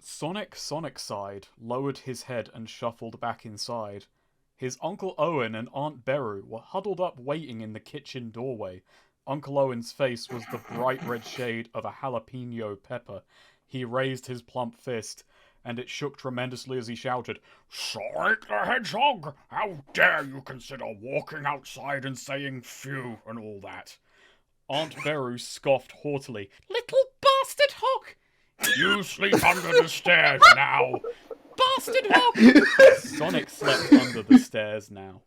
Sonic sighed, lowered his head, and shuffled back inside. His Uncle Owen and Aunt Beru were huddled up waiting in the kitchen doorway. Uncle Owen's face was the bright red shade of a jalapeno pepper. He raised his plump fist, and it shook tremendously as he shouted, "Sonic the Hedgehog! How dare you consider walking outside and saying phew and all that?" Aunt Beru scoffed haughtily, "Little bastard hog! You sleep under the stairs now! Bastard hog!" Sonic slept under the stairs now.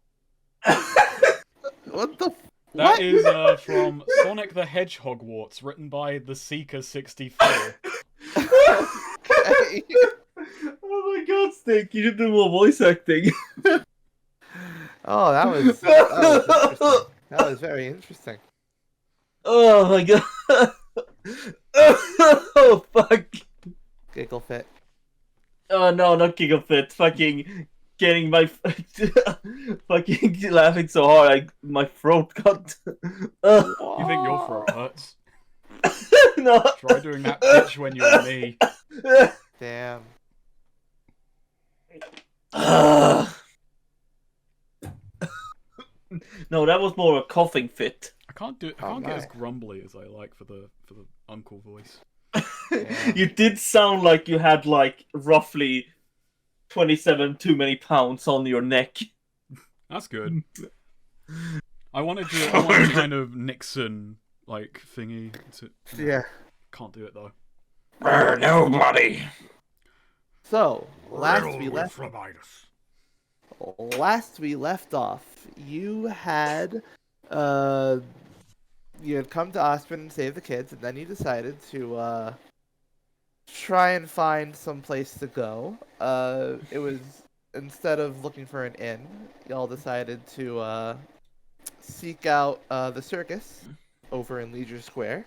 What the? That is from Sonic the Hedgehog Warts, written by the Seeker64. Okay. Oh my god, Snake, you should do more voice acting. Oh, that was interesting. That was very interesting. Oh my god. Oh fuck. Giggle fit. Oh no, not giggle fit. Fucking getting my fucking laughing so hard, my throat got. You think your throat hurts? No. Try doing that pitch when you're me. Damn. No, that was more a coughing fit. I can't do it. I can't get as grumbly as I like for the uncle voice. You did sound like you had like roughly 27 too many pounds on your neck. That's good. I wanted to kind of Nixon like thingy. Yeah. Can't do it though. Nobody. So last we left off, you had come to Osprey and save the kids, and then you decided to try and find some place to go. It was, instead of looking for an inn, y'all decided to seek out the circus over in Leisure Square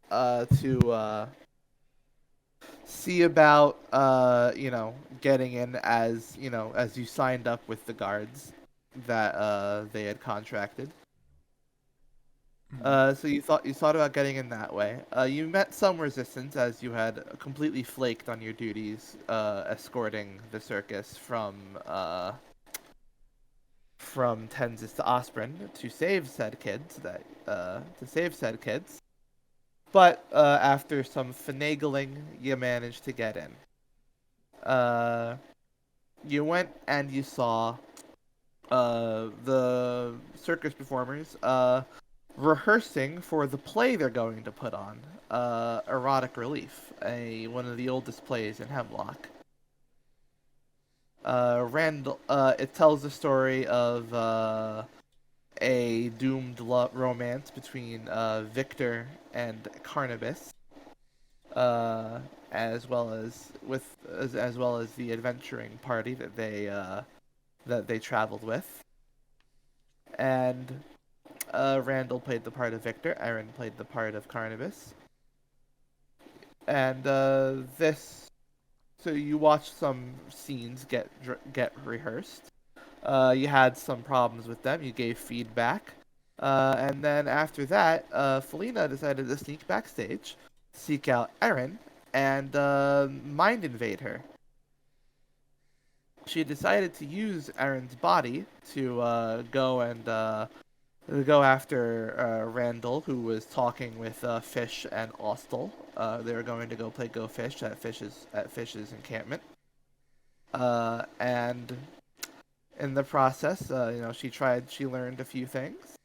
to see about getting in, as you signed up with the guards that they had contracted. So you thought about getting in that way. You met some resistance, as you had completely flaked on your duties escorting the circus from Tenzis to Osprey to save said kids. But after some finagling, you managed to get in. You went and you saw the circus performers rehearsing for the play they're going to put on, Erotic Relief, one of the oldest plays in Hemlock. It tells the story of a doomed romance between Victor and Carnabas, as well as the adventuring party that they traveled with. And Randall played the part of Victor. Aaron played the part of Carnabas. And so you watched some scenes get rehearsed. You had some problems with them. You gave feedback. And then after that, Felina decided to sneak backstage, seek out Erin, and mind invade her. She decided to use Erin's body to go after Randall, who was talking with Fish and Austell. They were going to go play Go Fish at Fish's encampment. And in the process, she learned a few things,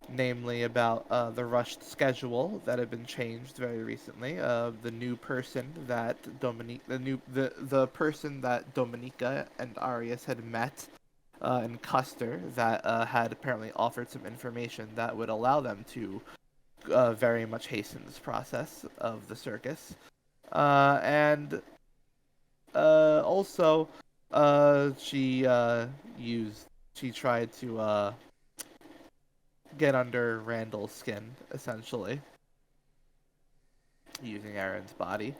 namely about the rushed schedule that had been changed very recently. The new person that the person that Dominica and Arias had met in Custer, that had apparently offered some information that would allow them to very much hasten this process of the circus. And also, she tried to get under Randall's skin, essentially, using Aaron's body,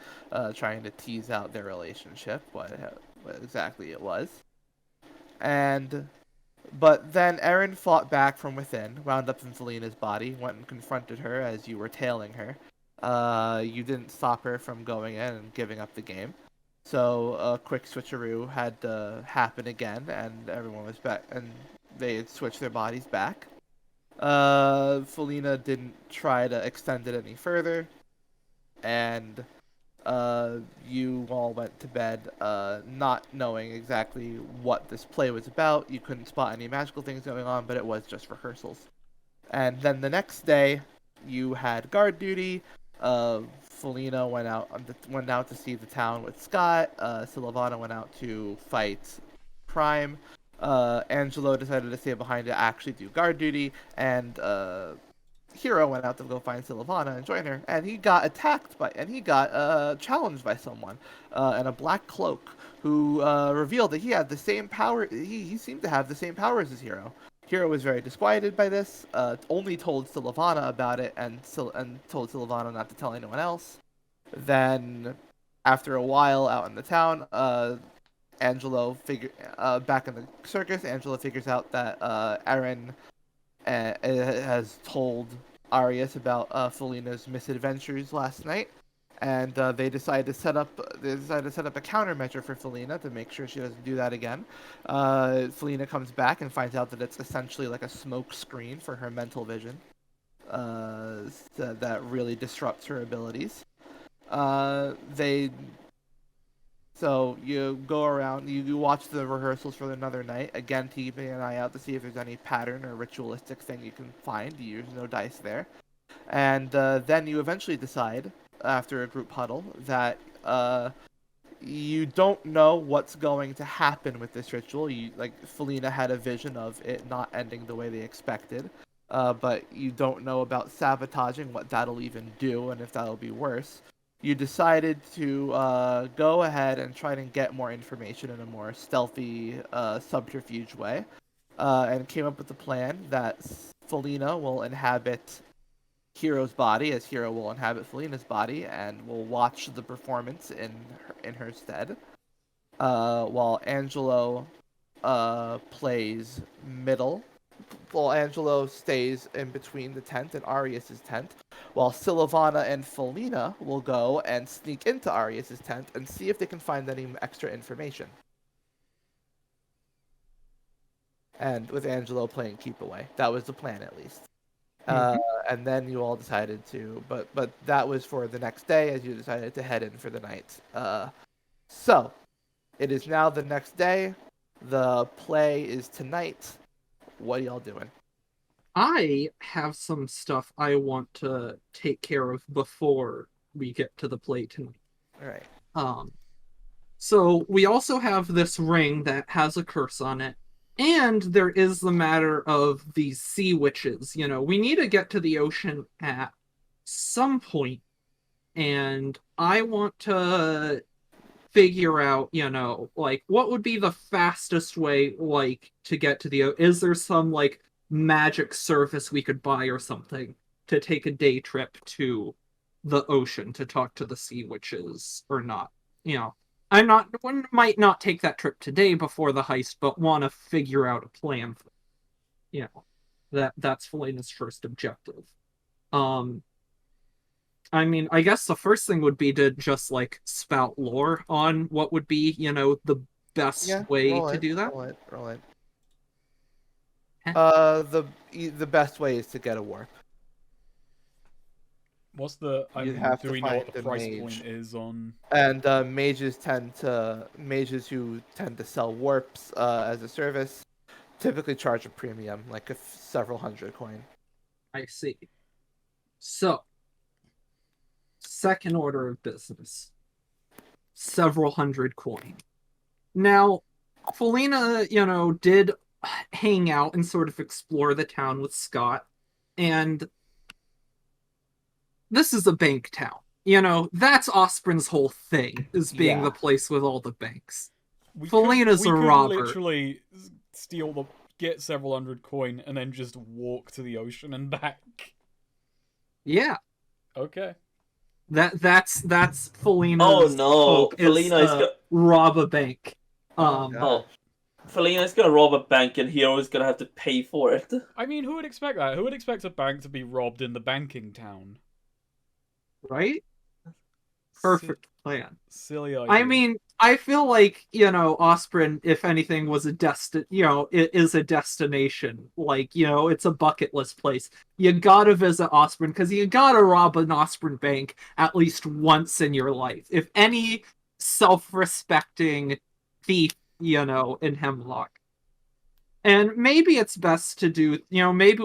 trying to tease out their relationship, what exactly it was. But then Aaron fought back from within, wound up in Felina's body, went and confronted her as you were tailing her, You didn't stop her from going in and giving up the game. So a quick switcheroo had to happen again, and everyone was back, and they had switched their bodies back. Felina didn't try to extend it any further, and you all went to bed not knowing exactly what this play was about. You couldn't spot any magical things going on, but it was just rehearsals. And then the next day, you had guard duty. Felina went out to see the town with Scott. Silvana went out to fight crime. Angelo decided to stay behind to actually do guard duty, and Hero went out to go find Silvana and join her, and he got challenged by someone in a black cloak who revealed that he had the same power. He seemed to have the same powers as Hero. Hero was very disquieted by this. Only told Silvana about it, and told Silvana not to tell anyone else. Then, after a while out in the town, back in the circus, Angelo figures out that Aaron has told Arius about Felina's misadventures last night, and they decide to set up a countermeasure for Felina to make sure she doesn't do that again. Felina comes back and finds out that it's essentially like a smoke screen for her mental vision, that really disrupts her abilities. So you go around, you watch the rehearsals for another night, again keeping an eye out to see if there's any pattern or ritualistic thing you can find. You use no dice there. And then you eventually decide, after a group huddle, that you don't know what's going to happen with this ritual. Felina had a vision of it not ending the way they expected, but you don't know about sabotaging, what that'll even do, and if that'll be worse. You decided to go ahead and try to get more information in a more stealthy, subterfuge way, and came up with the plan that Felina will inhabit Hero's body, as Hero will inhabit Felina's body, and will watch the performance in her stead, while Angelo plays middle. Well, Angelo stays in between the tent and Arius's tent, while Silvana and Felina will go and sneak into Arius's tent and see if they can find any extra information. And with Angelo playing keep away. That was the plan, at least. And then you all decided to, but that was for the next day, as you decided to head in for the night. So, it is now the next day. The play is tonight. What are y'all doing? I have some stuff I want to take care of before we get to the play tonight. All right. So we also have this ring that has a curse on it, and there is the matter of these sea witches. You know, we need to get to the ocean at some point, and I want to figure out, you know, like, what would be the fastest way, like, to get to the is there some, like, magic service we could buy or something to take a day trip to the ocean to talk to the sea witches or not? You know, might not take that trip today before the heist, but want to figure out a plan for, you know, that's Felina's first objective. I mean, I guess the first thing would be to just, like, spout lore on what would be, you know, the best way to do that. Roll it. Huh? The best way is to get a warp. What's the? You have do to we know what find the a price mage. point is on? And mages who tend to sell warps as a service typically charge a premium, like several hundred coin. I see. So, second order of business. Several hundred coin. Now, Felina, you know, did hang out and sort of explore the town with Scott, and this is a bank town. You know, that's Osprey's whole thing, is being the place with all the banks. Felina's a robber. Literally get several hundred coin and then just walk to the ocean and back. Yeah. Okay. That's Felina's Oh no, hope, Felina is rob a bank. Felina's gonna rob a bank and Hero's gonna have to pay for it. I mean, who would expect that? Who would expect a bank to be robbed in the banking town? right? Perfect plan. Silly idea. I mean, I feel like, Osprey, if anything, was it is a destination. Like, it's a bucket list place. You gotta visit Osprey because you gotta rob an Osprey bank at least once in your life. If any self-respecting thief, in Hemlock. And maybe it's best to do, maybe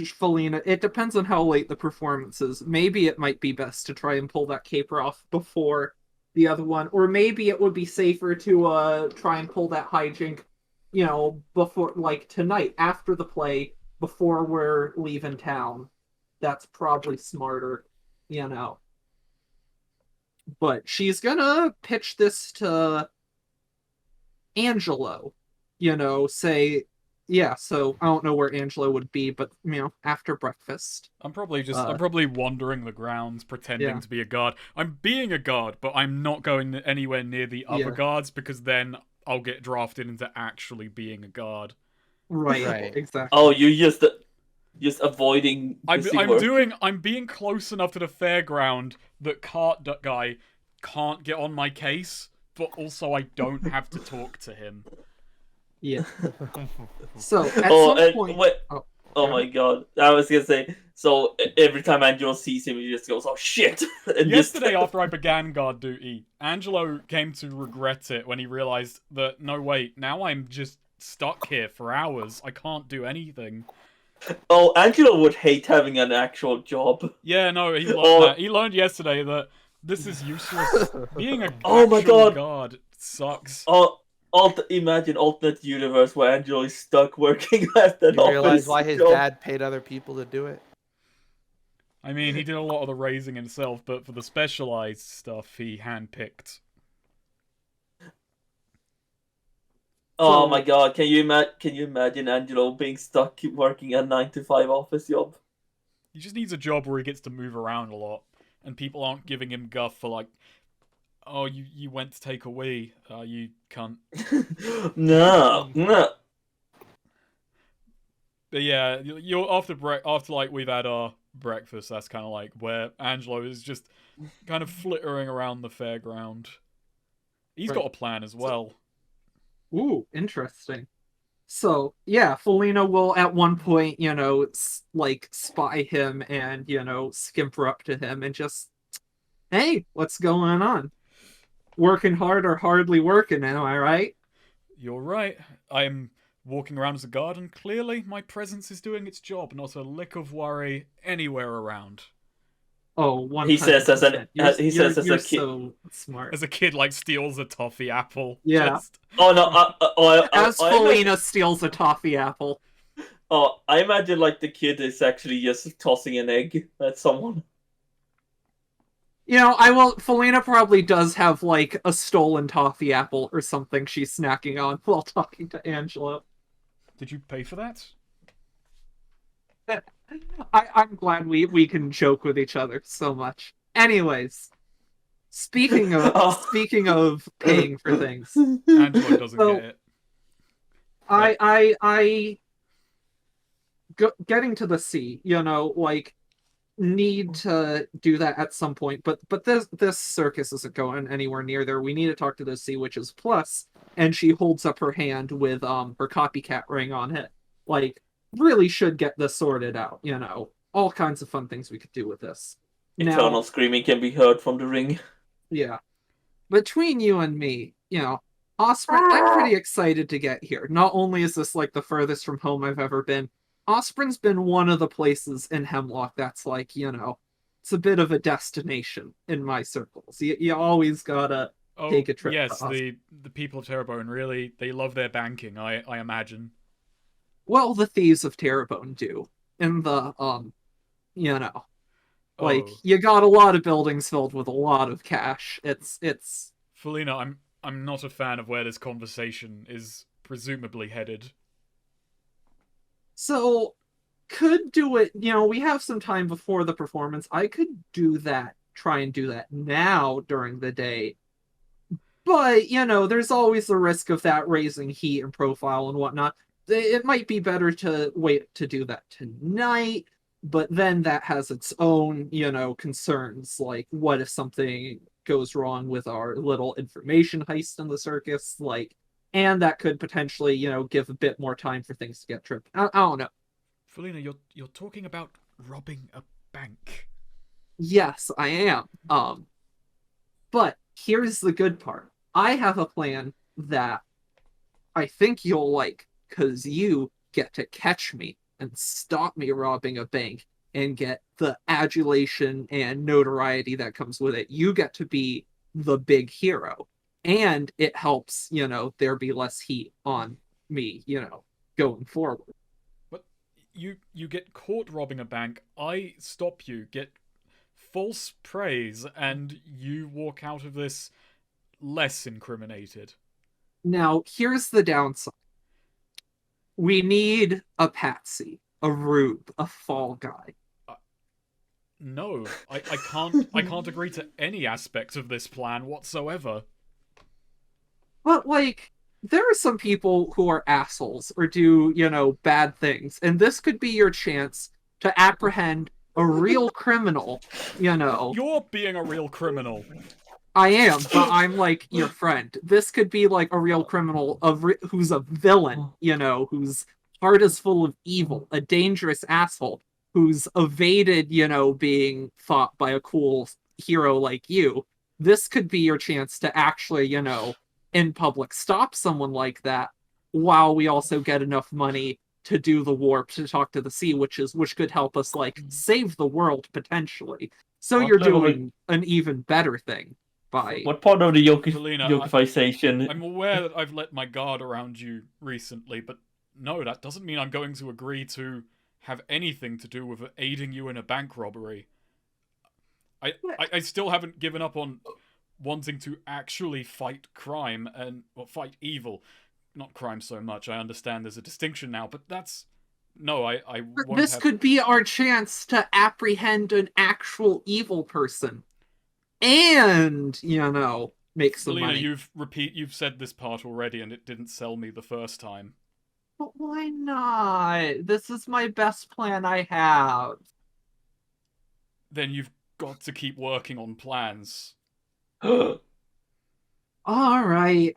Felina, it depends on how late the performance is. Maybe it might be best to try and pull that caper off before the other one. Or maybe it would be safer to try and pull that hijink, before, like, tonight, after the play, before we're leaving town. That's probably smarter, But she's gonna pitch this to Angelo, say, yeah, so I don't know where Angelo would be, but after breakfast. I'm probably wandering the grounds, pretending to be a guard. I'm being a guard, but I'm not going anywhere near the other guards because then I'll get drafted into actually being a guard. Right. Exactly. Oh, you just avoiding. I'm being close enough to the fairground that cart guy can't get on my case, but also I don't have to talk to him. Yeah. So at some point. Oh my god! I was gonna say. So every time Angelo sees him, he just goes, "Oh shit!" And yesterday, after I began guard duty, Angelo came to regret it when he realized that no, wait, now I'm just stuck here for hours. I can't do anything. Oh, Angelo would hate having an actual job. Yeah, no, he learned that. He learned yesterday that this is useless. Being a guard sucks. Imagine alternate universe where Angelo is stuck working at an office. You realize why his dad paid other people to do it? I mean, he did a lot of the raising himself, but for the specialized stuff, he handpicked. Oh my god! Can you imagine Angelo being stuck working a 9-to-5 office job? He just needs a job where he gets to move around a lot, and people aren't giving him guff for like, "Oh, you went to take a wee, you cunt." No. But yeah, you're after like we've had our breakfast. That's kind of like where Angelo is just kind of flittering around the fairground. He's got a plan as well. Ooh, interesting. So, yeah, Felina will at one point, like, spy him and, skimper up to him and just, hey, what's going on? Working hard or hardly working, am I right? You're right. I'm walking around as a guard, and clearly my presence is doing its job. Not a lick of worry anywhere around. Oh, 100%. He says as a kid. So smart. As a kid, like, steals a toffee apple. Yeah. Oh no! As Felina steals a toffee apple. Oh, I imagine like the kid is actually just tossing an egg at someone. Felina probably does have like a stolen toffee apple or something she's snacking on while talking to Angelo. Did you pay for that? I'm glad we can joke with each other so much. Anyways, speaking of paying for things, Angelo doesn't get it. Getting to the sea, need to do that at some point. But this circus isn't going anywhere near there. We need to talk to those sea witches. Plus, and she holds up her hand with her copycat ring on it. Like, really should get this sorted out, all kinds of fun things we could do with this. Eternal screaming can be heard from the ring. Yeah. Between you and me, Osprey, I'm pretty excited to get here. Not only is this like the furthest from home I've ever been, Osprey's been one of the places in Hemlock that's like, it's a bit of a destination in my circles. You always gotta take a trip. Yes, the people of Terrebonne really, they love their banking, I imagine. Well, the thieves of Terrebonne do. In the, like, you got a lot of buildings filled with a lot of cash. It's... Felina, I'm not a fan of where this conversation is presumably headed. So, could do it, we have some time before the performance. I could try and do that now during the day. But, there's always the risk of that raising heat and profile and whatnot. It might be better to wait to do that tonight, but then that has its own, concerns, like what if something goes wrong with our little information heist in the circus, like, and that could potentially, give a bit more time for things to get tripped. I don't know. Felina, you're talking about robbing a bank. Yes, I am. But here's the good part. I have a plan that I think you'll like, because you get to catch me and stop me robbing a bank and get the adulation and notoriety that comes with it. You get to be the big hero. And it helps, there be less heat on me, going forward. But you get caught robbing a bank, I stop you, get false praise, and you walk out of this less incriminated. Now, here's the downside. We need a patsy, a rube, a fall guy. No, I can't agree to any aspect of this plan whatsoever. But, like, there are some people who are assholes or do, bad things. And this could be your chance to apprehend a real criminal, You're being a real criminal. I am, but I'm like your friend. This could be like a real criminal who's a villain, whose heart is full of evil, a dangerous asshole who's evaded, being fought by a cool hero like you. This could be your chance to actually, in public stop someone like that, while we also get enough money to do the warp to talk to the sea witches, which could help us like save the world potentially. So What you're level doing an even better thing. By What part of the Felina, yokification? I'm aware that I've let my guard around you recently, but no, that doesn't mean I'm going to agree to have anything to do with aiding you in a bank robbery. I still haven't given up on wanting to actually fight crime fight evil. Not crime so much. I understand there's a distinction now, but that's... No, I won't this could be our chance to apprehend an actual evil person. And, make some Felina, money. you've said this part already and it didn't sell me the first time. But why not? This is my best plan I have. Then you've got to keep working on plans. All right.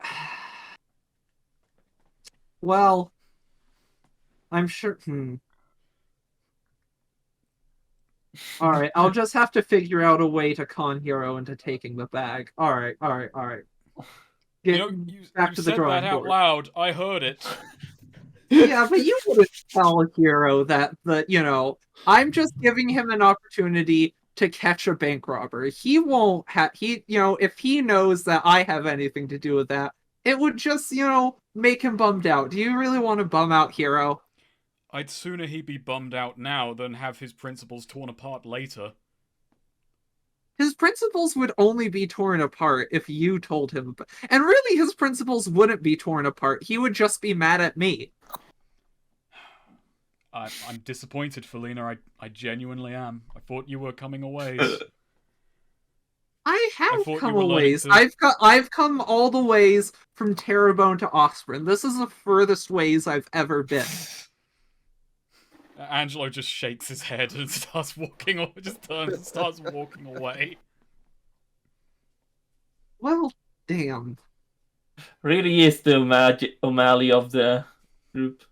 Well, I'm sure... All right, I'll just have to figure out a way to con Hero into taking the bag. All right. Get back you to the said drawing that out board. loud. I heard it. Yeah, but you wouldn't tell Hero that I'm just giving him an opportunity to catch a bank robber. He won't have if he knows that I have anything to do with that, it would just, make him bummed out. Do you really want to bum out Hero? I'd sooner he be bummed out now than have his principles torn apart later. His principles would only be torn apart if you told him. And really, his principles wouldn't be torn apart. He would just be mad at me. I'm disappointed, Felina. I genuinely am. I thought you were coming a ways. I have thought come you were a learning ways. to- I've come all the ways from Terrebonne to Osprey. This is the furthest ways I've ever been. Angelo just shakes his head and starts walking away. Just turns and starts walking away. Well, damn. Really is the O'Malley of the group.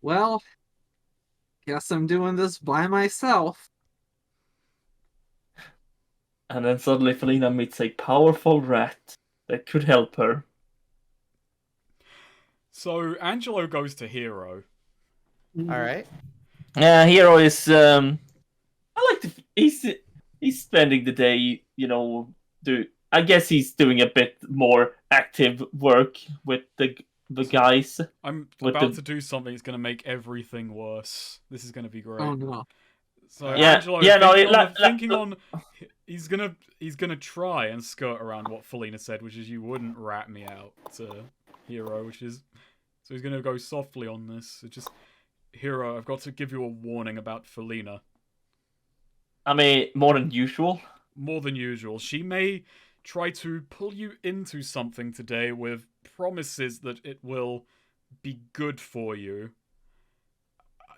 Well, guess I'm doing this by myself. And then suddenly Felina meets a powerful rat that could help her. So Angelo goes to Hero. All right. Yeah, Hero is. I like to. He's spending the day, I guess he's doing a bit more active work with the guys. I'm With about the- to do something that's going to make everything worse. This is going to be great. Oh no. So Yeah, Angelo, yeah, no, thinking on, he's gonna try and skirt around what Felina said, which is you wouldn't rat me out to Hero, which is so he's gonna go softly on this. It's just Hero, I've got to give you a warning about Felina. I mean, more than usual. More than usual, she may try to pull you into something today with promises that it will be good for you.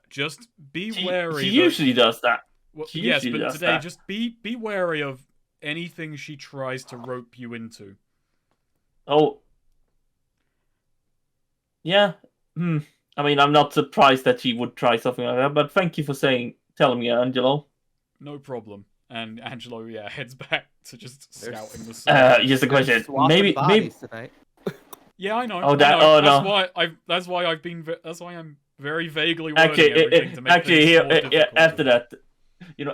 Just be She wary. usually does that. Well, She yes, usually but does today that. just be wary of anything she tries to rope you into. Oh, yeah. I mean, I'm not surprised that she would try something like that, but thank you for telling me, Angelo. No problem. And Angelo, heads back to just There's- scouting the city. Here's the They're question. swapping Maybe. bodies tonight. Yeah, I know. Oh, I know. oh, that's no. why I've. That's why I've been. That's why I'm very vaguely wording Actually, everything to make things here, more difficult. after that,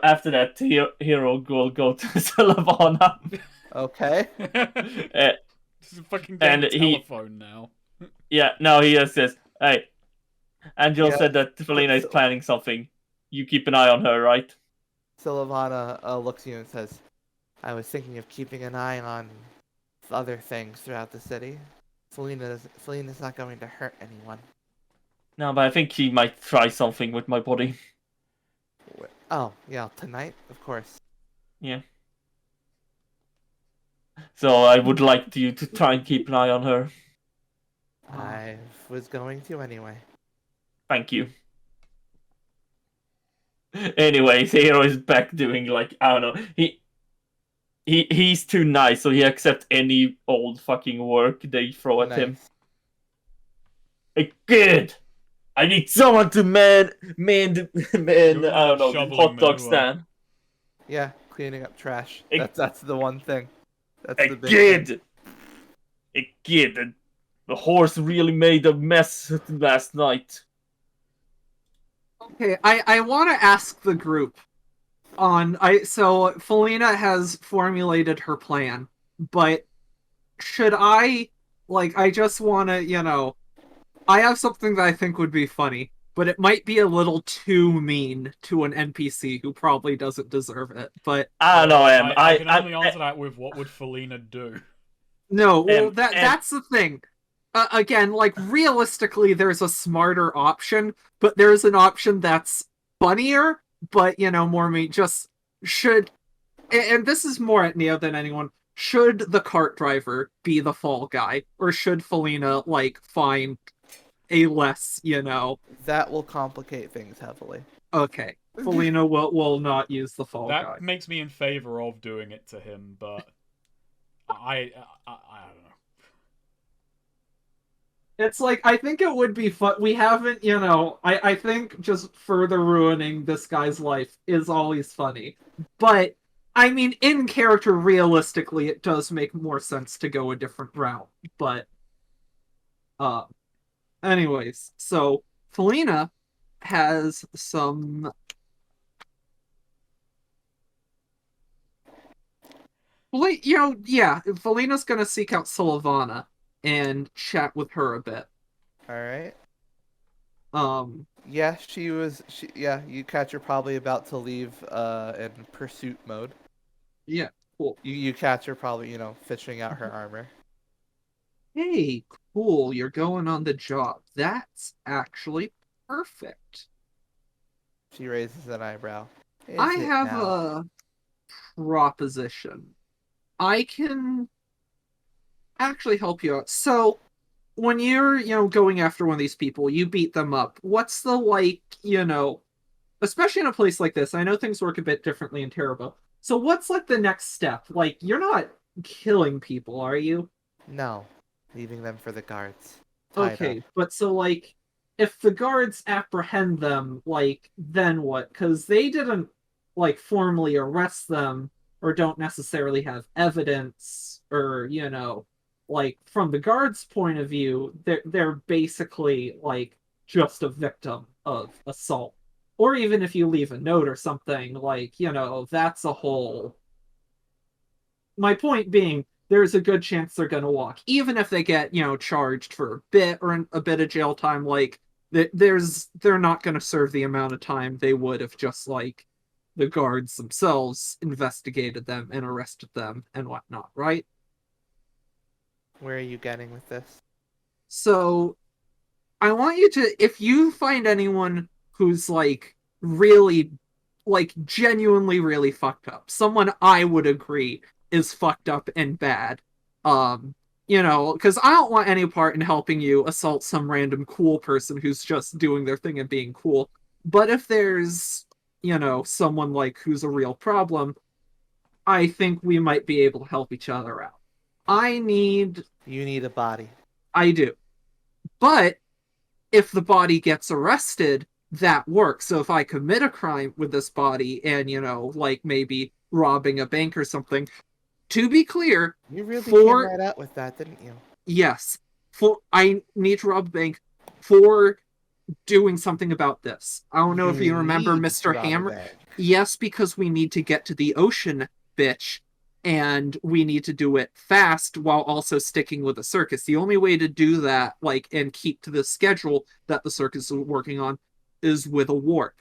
after that, hero will go to Salavana. Okay. This is fucking getting and he- telephone now. Yeah, no, he just says, "Hey, Angelo Yeah. said that Felina is planning something. You keep an eye on her, right?" Sylvana looks at you and says, I was thinking of keeping an eye on other things throughout the city. Felina's not going to hurt anyone. No, but I think she might try something with my body. Oh, yeah, tonight? Of course. Yeah. So I would like you to try and keep an eye on her. I was going to anyway. Thank you. Anyways, Hero is back doing like, I don't know. He's too nice, so he accepts any old fucking work they throw at him. Nice. Hey, good. I need someone to man I don't know, Shoveling hot dog manure. stand. Yeah, cleaning up trash. Hey. That's the one thing. That's Hey, the big thing. kid. Hey, kid. The horse really made a mess last night. Okay, I want to ask the group so Felina has formulated her plan, but should I just want to, I have something that I think would be funny, but it might be a little too mean to an NPC who probably doesn't deserve it. But I don't know, I can only answer that with what would Felina do? no, well And- that's the thing. Again, realistically, there's a smarter option, but there's an option that's funnier, but more mean. Just should, and this is more at Neo than anyone. Should the cart driver be the fall guy, or should Felina find a less, That will complicate things heavily. Okay, Felina will not use the fall guy. That makes me in favor of doing it to him, but I don't know. It's I think it would be fun. We haven't, I think just further ruining this guy's life is always funny. But, I mean, in character, realistically, it does make more sense to go a different route. But, anyways, so Felina has some. Felina's gonna seek out Sylvana and chat with her a bit. Alright. Yeah, you catch her probably about to leave in pursuit mode. Yeah, cool. You catch her probably, fishing out her armor. Hey, cool, you're going on the job. That's actually perfect. She raises an eyebrow. I Is it have now? a proposition. I can actually help you out. So, when you're, going after one of these people, you beat them up. What's the, especially in a place like this, I know things work a bit differently in Terrabo. So what's, the next step? You're not killing people, are you? No. Leaving them for the guards. Tied Okay, up. but so, if the guards apprehend them, then what? Because they didn't, formally arrest them, or don't necessarily have evidence, or, from the guards' point of view, they're basically, just a victim of assault. Or even if you leave a note or something, that's a whole... My point being, there's a good chance they're going to walk. Even if they get, charged for a bit or a bit of jail time, they're not going to serve the amount of time they would if just, the guards themselves investigated them and arrested them and whatnot, right? Where are you getting with this? So, I want you to, if you find anyone who's, really, genuinely really fucked up, someone I would agree is fucked up and bad, because I don't want any part in helping you assault some random cool person who's just doing their thing and being cool. But if there's, someone like who's a real problem, I think we might be able to help each other out. I need, You need a body. I do. But if the body gets arrested, that works. So if I commit a crime with this body and, like maybe robbing a bank or something, to be clear, You really came for right out with that, didn't you? yes, for I need to rob a bank for doing something about this. I don't know if you remember need to Mr. rob a Hammer. bank. Yes, because we need to get to the ocean, bitch, and we need to do it fast while also sticking with the circus. The only way to do that, and keep to the schedule that the circus is working on, is with a warp.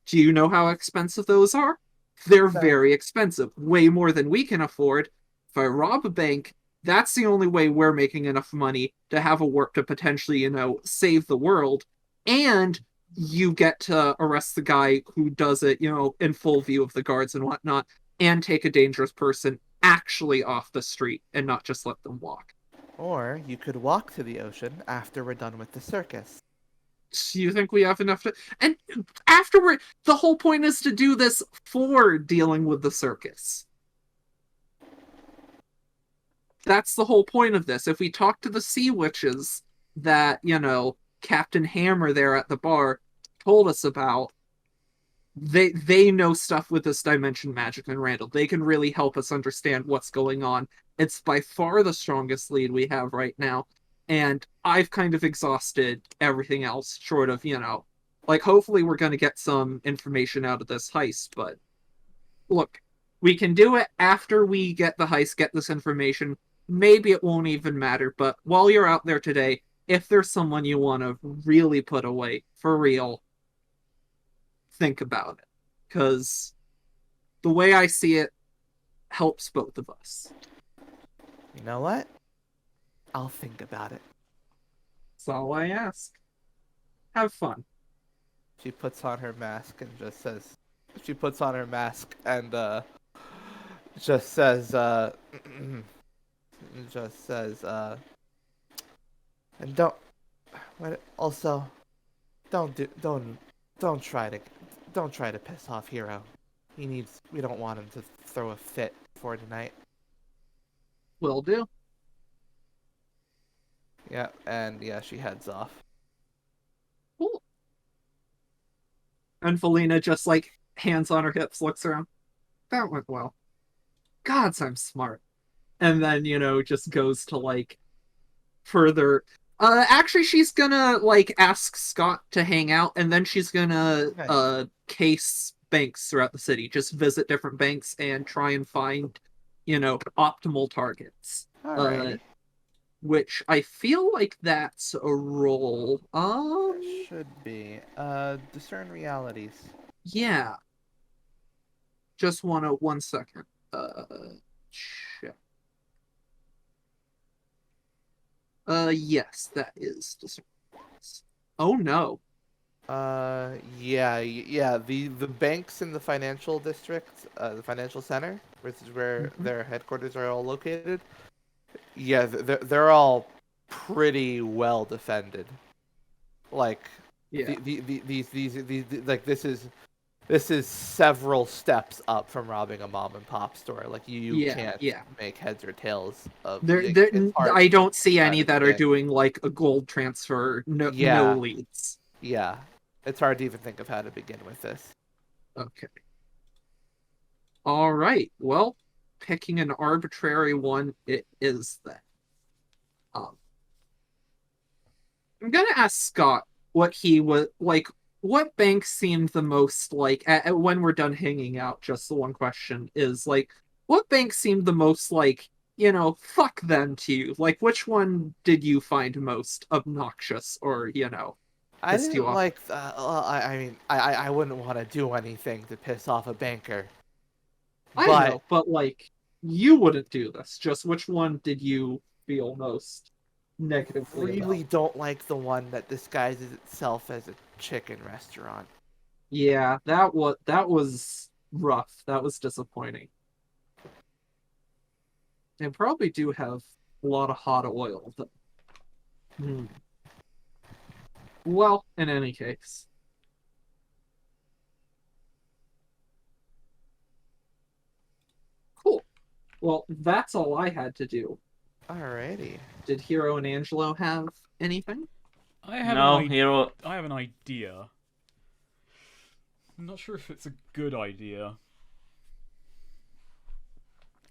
Do you know how expensive those are? They're No. very expensive, way more than we can afford. If I rob a bank, that's the only way we're making enough money to have a warp to potentially, save the world. And you get to arrest the guy who does it, in full view of the guards and whatnot, and take a dangerous person actually off the street and not just let them walk. Or you could walk to the ocean after we're done with the circus. Do you think we have enough to? And afterward, the whole point is to do this for dealing with the circus. That's the whole point of this. If we talk to the sea witches that, Captain Hammer there at the bar told us about, they know stuff with this dimension magic and Randall. They can really help us understand what's going on. It's by far the strongest lead we have right now. And I've kind of exhausted everything else short of, hopefully we're going to get some information out of this heist. But look, we can do it after we get the heist, get this information. Maybe it won't even matter. But while you're out there today, if there's someone you want to really put away, for real, think about it. Because the way I see it helps both of us. You know what? I'll think about it. That's all I ask. Have fun. She puts on her mask and just says, she puts on her mask and just says, just says, and also, don't try to piss off Hero. We don't want him to throw a fit for tonight. Will do. Yeah, and yeah, she heads off. Cool. And Felina just hands on her hips, looks around. That went well. Gods, I'm smart. And then, just goes to further. Actually, she's gonna ask Scott to hang out, and then she's gonna Nice. case banks throughout the city. Just visit different banks and try and find, optimal targets. Alrighty. Which I feel like that's a role. It should be. Discern realities. Yeah. Just one second. Check. Yes, that is discern. Oh no. Yeah. The banks in the financial district, the financial center, which is where their headquarters are all located. Yeah, they're all pretty well defended. Yeah. These this is several steps up from robbing a mom and pop store. You can't make heads or tails of. I don't see any that are begin. doing a gold transfer. No leads. Yeah, it's hard to even think of how to begin with this. Okay. All right. Well, picking an arbitrary one, it is that. I'm gonna ask Scott what he was what bank seemed the most when we're done hanging out. Just the one question is what bank seemed the most fuck them to you? Which one did you find most obnoxious or I pissed you didn't off? I wouldn't want to do anything to piss off a banker. I know, but you wouldn't do this. Just which one did you feel most negatively really about? don't like the one that disguises itself as a chicken restaurant. Yeah, that was rough. That was disappointing. They probably do have a lot of hot oil. Hmm. Well, in any case. Cool. Well, that's all I had to do. Alrighty. Did Hero and Angelo have anything? I have No, an Hero. I have an idea. I'm not sure if it's a good idea.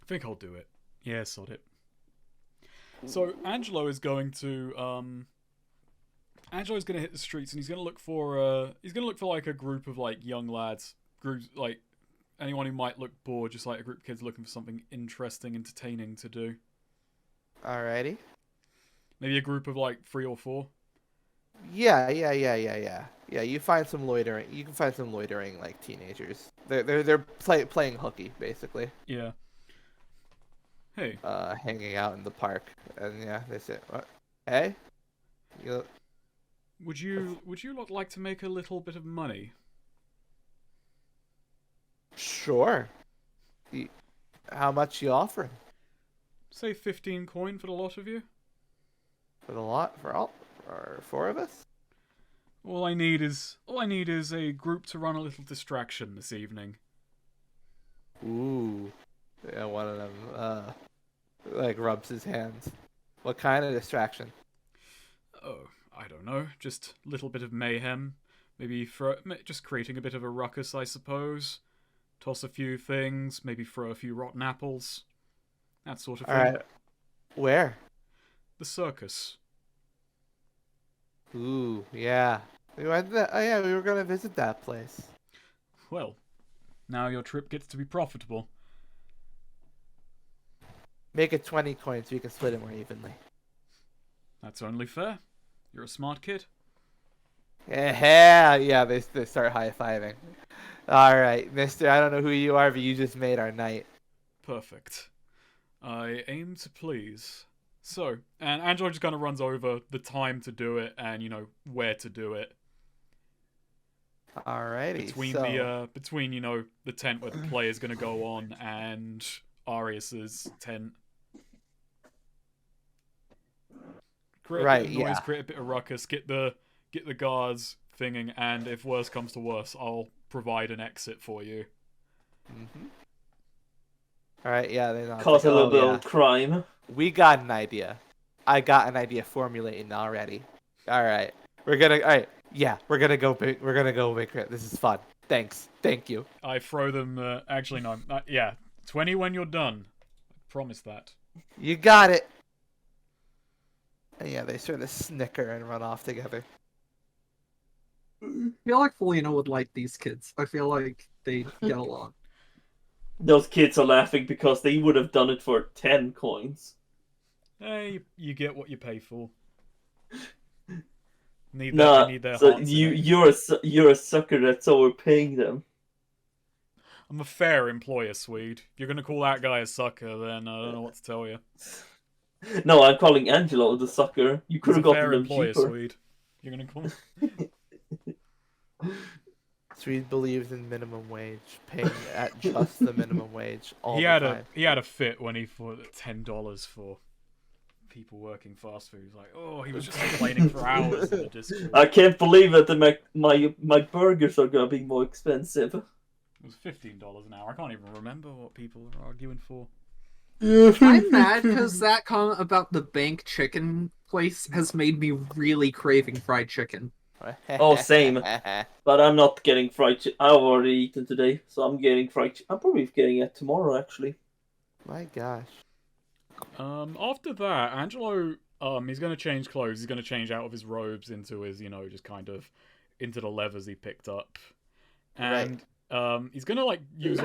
I think I'll do it. Yeah, sod it. So Angelo is going to Angelo's gonna hit the streets and he's gonna look for like a group of like young lads, groups like anyone who might look bored, just like a group of kids looking for something interesting, entertaining to do. Alrighty. Maybe a group of like 3 or 4. Yeah. You find some loitering. You can find some loitering like teenagers. They're playing hooky basically. Yeah. Hey, Hanging out in the park, and yeah, they say, "What? Hey, you would you lot like to make a little bit of money? sure? How much you offering Say 15 coin for the lot of you? for the lot for 4 of us? All I need is a group to run a little distraction this evening. Ooh, yeah, one of them like rubs his hands. What kind of distraction? Oh, I don't know. Just a little bit of mayhem. Maybe just creating a bit of a ruckus, I suppose. Toss a few things. Maybe throw a few rotten apples. That sort of thing. All right, where? The circus. Ooh, yeah. We went to that. Oh yeah, we were gonna visit that place. Well, now your trip gets to be profitable. Make it 20 coins so we can split it more evenly. That's only fair. You're a smart kid. Yeah, they start high-fiving. All right, mister, I don't know who you are, but you just made our night. Perfect. I aim to please. So, and Angelo just kind of runs over the time to do it and, where to do it. Alrighty, Between, the tent where the player's going to go on and Arius's tent. Create a bit of noise, create a bit of ruckus, get the guards thinging, and if worse comes to worse, I'll provide an exit for you. Mm-hmm. Alright, yeah, they know. Cause a little bit of crime. We got an idea. I got an idea formulating already. Alright. We're gonna go big. We're gonna go big. This is fun. Thanks. Thank you. I throw them, actually no, 20 when you're done. I promise that. You got it. And yeah, they sort of snicker and run off together. I feel like Felina would like these kids. I feel like they get along. Those kids are laughing because they would have done it for 10 coins. Hey, you get what you pay for. Need their so hearts you're a sucker that's overpaying them. I'm a fair employer, Swede. If you're gonna call that guy a sucker, then I don't know what to tell you. No, I'm calling Angelo the sucker. You could have gotten them employer, cheaper. Swede. You're gonna call him. Swede believes in minimum wage, paying at just the minimum wage all the time. He had a fit when he thought $10 for people working fast food. He's like, oh, he was just complaining for hours in the Discord. I can't believe that my burgers are gonna be more expensive. It was $15 an hour. I can't even remember what people are arguing for. I'm mad because that comment about the bank chicken place has made me really craving fried chicken. Oh, same. But I'm not getting fried chicken. I've already eaten today, so I'm getting fried chicken. I'm probably getting it tomorrow, actually. My gosh. After that, Angelo, he's gonna change clothes. He's gonna change out of his robes into his, just kind of into the leathers he picked up, and he's gonna use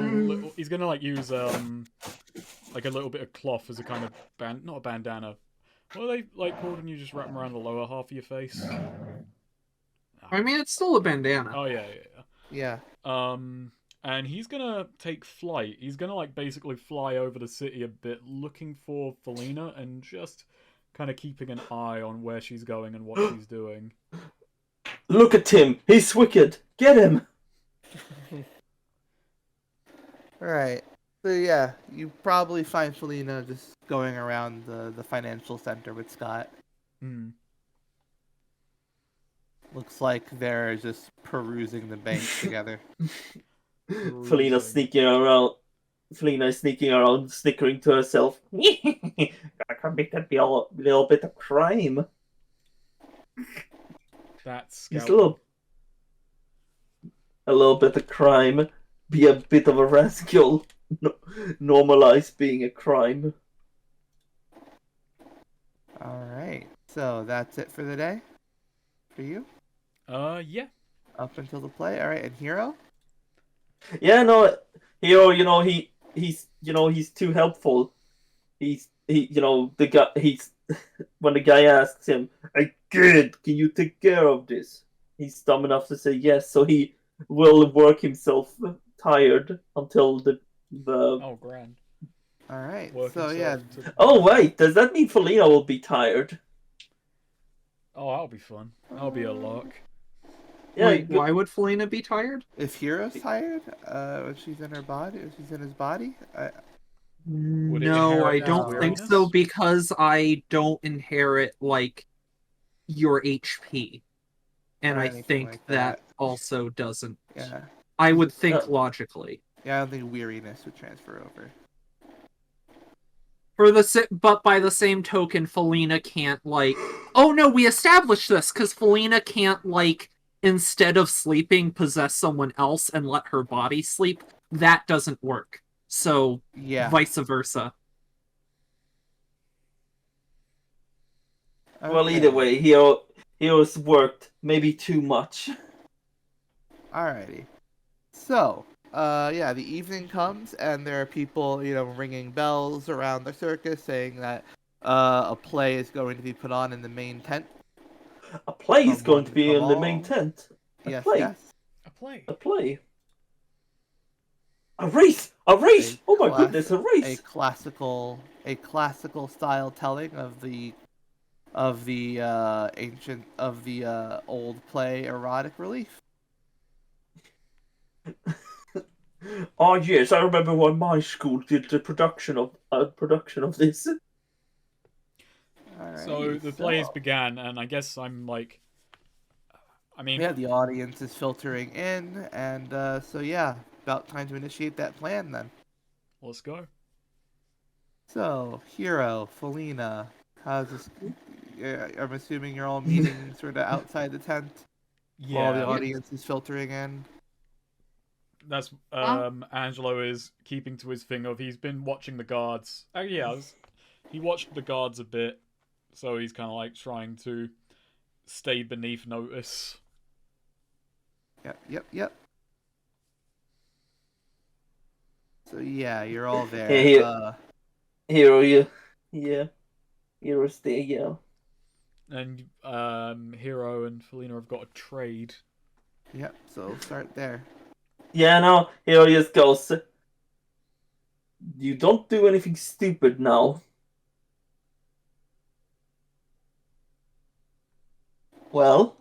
like a little bit of cloth as a kind of not a bandana. What are they called when you just wrap them around the lower half of your face? I mean, it's still a bandana. Oh yeah. Yeah. And he's gonna take flight. He's gonna basically fly over the city a bit, looking for Felina and just kind of keeping an eye on where she's going and what she's doing. Look at him! He's wicked! Get him! Alright. So yeah, you probably find Felina just going around the financial center with Scott. Hmm. Looks like they're just perusing the bank together. Felina Perusing. sneaking around. Felina is sneaking around, snickering to herself. I committed a little bit of crime. That's Just scouting. a little bit of crime. Be a bit of a rascal. Normalize being a crime. All right. So that's it for the day. For you, Yeah. up until the play. All right, and Hero. Yeah, no, Hero. He's too helpful. The guy. He's when the guy asks him, "Hey, kid, can you take care of this?" He's dumb enough to say yes, so he will work himself tired until the. Oh, grand. All right. Work So himself yeah, to. Oh wait, does that mean Felina will be tired? Oh, that'll be fun. That'll be a lark. Yeah, Wait, why would Felina be tired? if Hero's tired, when she's in her body, when she's in his body, Would it No, I inherit his don't think weariness? so because I don't inherit like your HP. And or I anything think like that that. also doesn't. Yeah. I would Uh, think logically. Yeah, I don't think weariness would transfer over. But by the same token, Felina can't like. Oh no, we established this because Felina can't like instead of sleeping possess someone else and let her body sleep. That doesn't work. So Yeah. vice versa. well, Okay. either way, Hero's worked maybe too much. Alrighty. So, yeah, the evening comes and there are people, ringing bells around the circus saying that a play is going to be put on in the main tent A play is from going one to to be come in the main all. tent. A Yes, play. yes. A play. A play. A race! A race! A Oh my goodness, a a race! classical style telling of the ancient of the old play erotic relief. Oh yes, I remember when my school did the production of this. So Alrighty, the plays so began, and I guess I'm like, I mean, yeah, the audience is filtering in, and so yeah, about time to initiate that plan then. let's go. So, Hero, Felina, how's this? I'm assuming you're all meeting sort of outside the tent while the Yeah, Yeah. audience is filtering in. that's Uh, Angelo is keeping to his thing of he's been watching the guards. He watched the guards a bit, so he's kind of like trying to stay beneath notice. Yep, yep, yep. So yeah, you're all Yeah, there. Hero, yeah, Hero's there, yeah. And Hero and Felina have got a trade. Yep. So start there. Yeah, no, Hero just goes. You don't do anything stupid now. Well,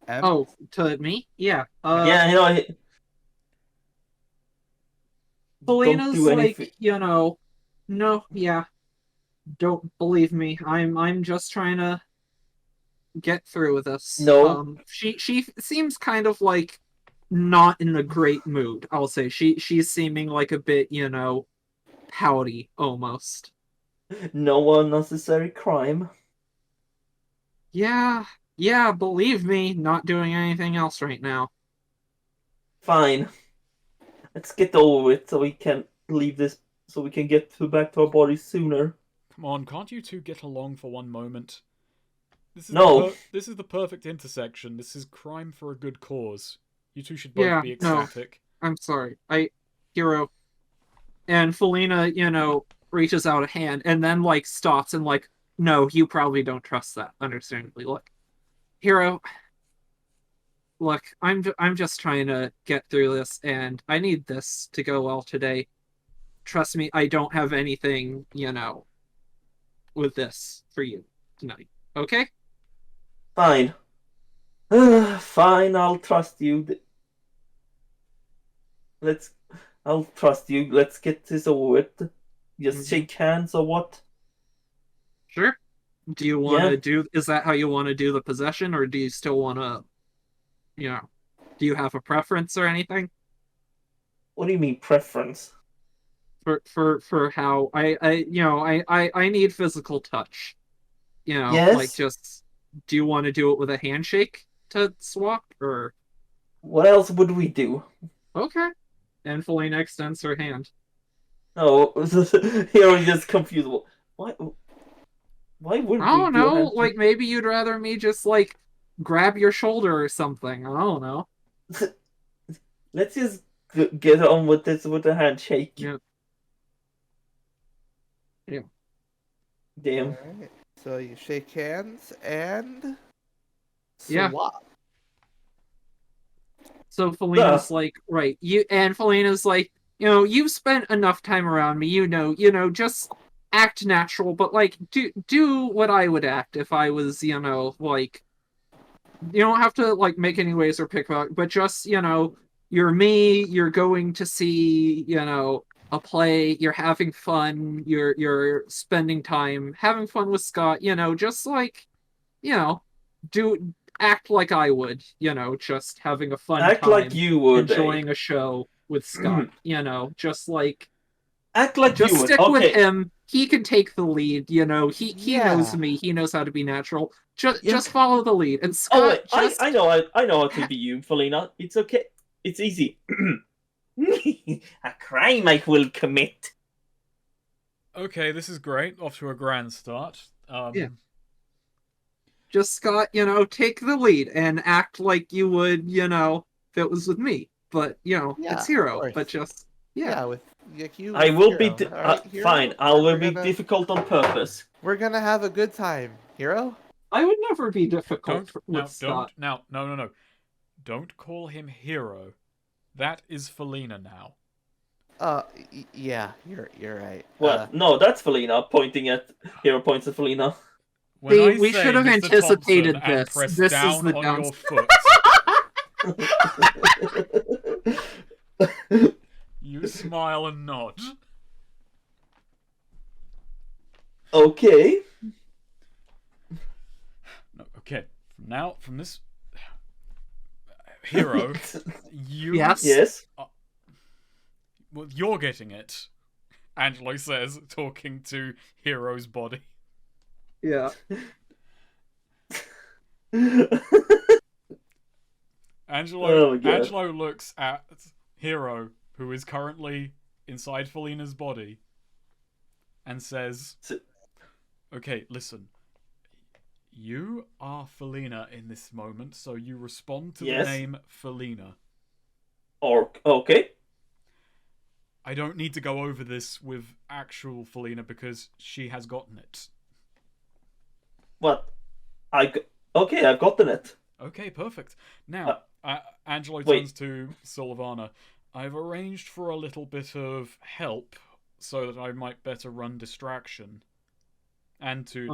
M. oh, to me? Yeah. yeah, don't Selena's do anything. like, no, yeah. Don't believe me. I'm just trying to get through this. No, She seems kind of like not in a great mood. I'll say she's seeming like a bit, pouty almost. no unnecessary crime. Yeah, yeah, believe me, not doing anything else right now. Fine. Let's get over it so we can leave this, so we can get back to our bodies sooner. Come on, can't you two get along for one moment? No, This is the perfect intersection. This is crime for a good cause. You two should both Yeah, be no, ecstatic. I'm sorry. Hero. And Felina, reaches out a hand and then like stops and like, no, you probably don't trust that, understandably. Look, Hero, look, I'm just trying to get through this and I need this to go well today. Trust me, I don't have anything, with this for you tonight. Okay? fine. Fine, I'll trust you. Let's I'll trust you. Let's get this over with. Just shake hands or what? Sure. Do you want Yeah. to do? Is that how you want to do the possession, or do you still want to? Do you have a preference or anything What do you mean preference? for how I need physical touch. Like Yes. just do you want to do it with a handshake to swap or What else would we do? okay? And Felina extends her hand. Oh, here we just confused. Why? Why would I we don't do a know. handshake? Like maybe you'd rather me just like grab your shoulder or something. I don't know. Let's just get on with this with a handshake. Yeah. Yeah. Damn. Alright. So you shake hands and Yeah. swap. So Felina's like, right, and Felina's like, you've spent enough time around me, just act natural, but like do what I would act if I was, like you don't have to like make any ways or pick out, but just, you're me, you're going to see, a play, you're having fun, you're spending time having fun with Scott, just like, you know, do act like I would, just having a fun Act like time, you would, eh? enjoying a show with Scott, just like Act like you just would. stick with Okay. him. He can take the lead, he knows Yeah. me, he knows how to be natural. You Just follow the lead. And Oh Scott wait, I know I know how to be you, Felina. It's okay. It's easy. A crime I will commit. Okay, this is great. Off to a grand start. Yeah. Just Scott, take the lead and act like you would, if it was with me. But Yeah, it's of Hero. course. But just Yeah, with like you. I with will be Hero. Alright, Hero, fine. I will we're be gonna difficult on purpose. we're gonna have a good time, Hero. I would never be difficult Don't with now. Scott. Don't now. No. Don't call him Hero. That is Felina now. Yeah, you're right. What? No, that's Felina pointing at Hero points at Felina. When See, I we say should have Mr. anticipated Thompson and this. press This is down the on down. your foot, you smile and nod. Okay. No, okay. From this Hero, you Yes. Yes. well, you're getting it. Angelo says, talking to Hero's body. Yeah. Oh my God. Angelo looks at Hero, who is currently inside Felina's body, and says, okay, listen. You are Felina in this moment, so you respond to Yes. the name Felina. Or okay. I don't need to go over this with actual Felina because she has gotten it. What? Okay, I've gotten it. Okay, perfect. Now, Angelo wait. turns to Sylvana. I've arranged for a little bit of help so that I might better run distraction. And to,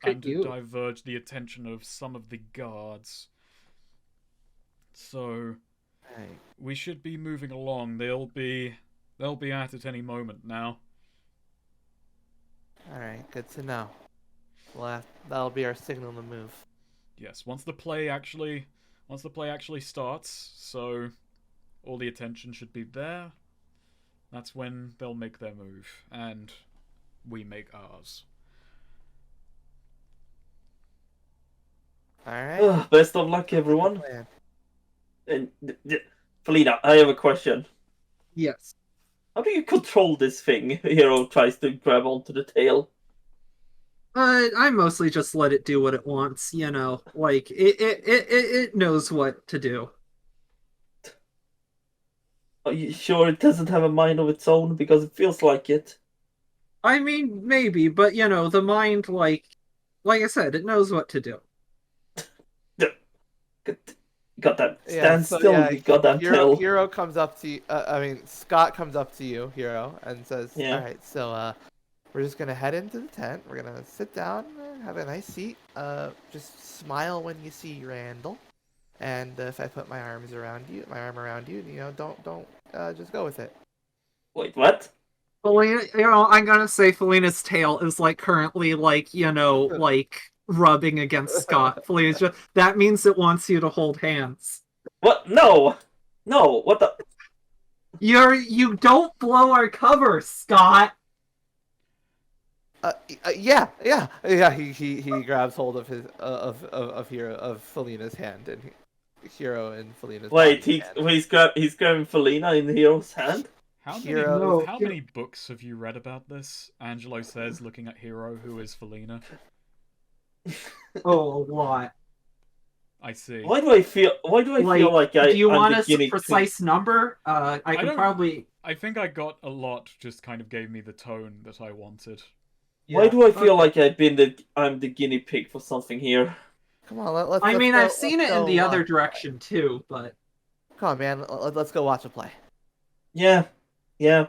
diverge the attention of some of the guards. So, Right. we should be moving along. They'll be at it any moment now. Alright, good to know. That'll be our signal to move. Yes, once the play actually starts, so all the attention should be there. That's when they'll make their move, and we make ours. Alright. Best of luck, everyone. Plan. And Felina, I have a question. Yes. How do you control this thing? Hero tries to grab onto the tail. I mostly just let it do what it wants, like it knows what to do. Are you sure it doesn't have a mind of its own? Because it feels like it. I mean, maybe, but the mind, like I said, it knows what to do. Goddamn, stand still, yeah, you goddamn tail. Hero comes up to you. Scott comes up to you, Hero, and says, Yeah. "Alright, so we're just gonna head into the tent. We're gonna sit down, have a nice seat. Just smile when you see Randall, and if I put my arm around you, don't just go with it." Wait, what? Felina, I'm gonna say Felina's tail is like currently like rubbing against Scott. Felina's just that means it wants you to hold hands. What? No, no. What the? You don't blow our cover, Scott. Yeah. He grabs hold of his of Felina's hand and Hero and Felina's Wait, body. And he's grabbing Felina in Hero's hand. Hero. How many books have you read about this? Angelo says, looking at Hero, who is Felina. Oh, a lot. I see. Why do I feel like do you I'm want the a guinea pig? precise number? I can don't- probably. I think I got a lot. Just kind of gave me the tone that I wanted. Why Yeah, do I feel okay. like I'm the guinea pig for something here? Come on, let's. I let's mean, go, I've seen let's it in go the other watch a play. direction too, but Come on, man. Let's go watch a play. Yeah, yeah.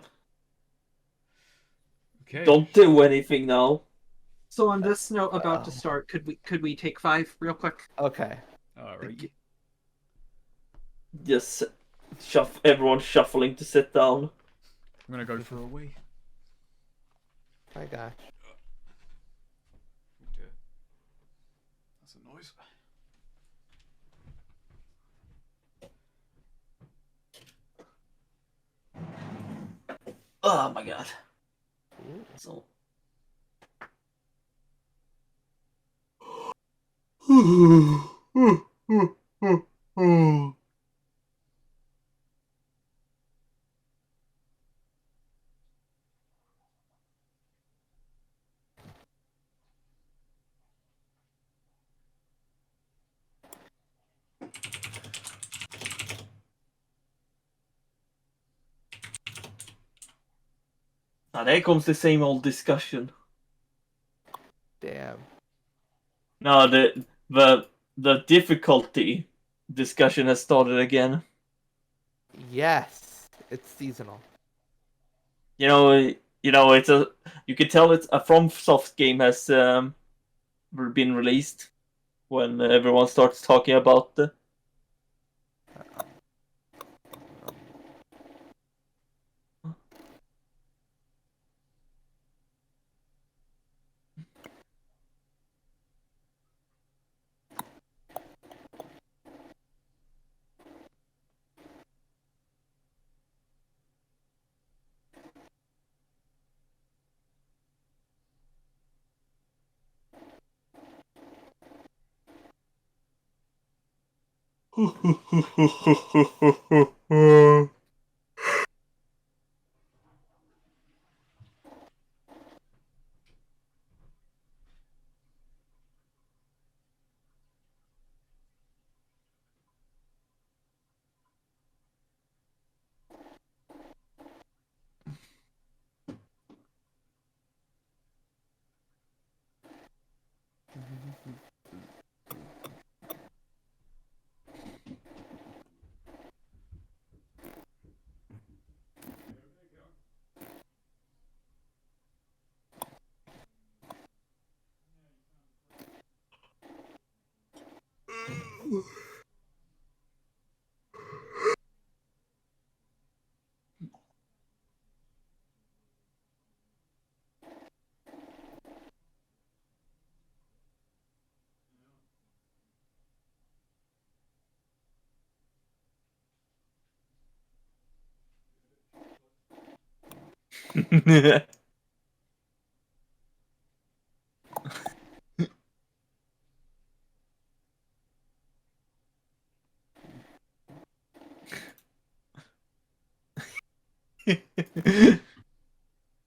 Okay. Don't do anything now. so on this note, about to start, could we take 5 real quick? Okay. Alright. Just everyone shuffling to sit down. I'm gonna go for a wee. My gosh. Oh dear. That's a noise. Oh my god. So. Now there comes the same old discussion. Damn. No, the difficulty discussion has started again. Yes, it's seasonal. It's you can tell it's a FromSoft game has been released when everyone starts talking about the.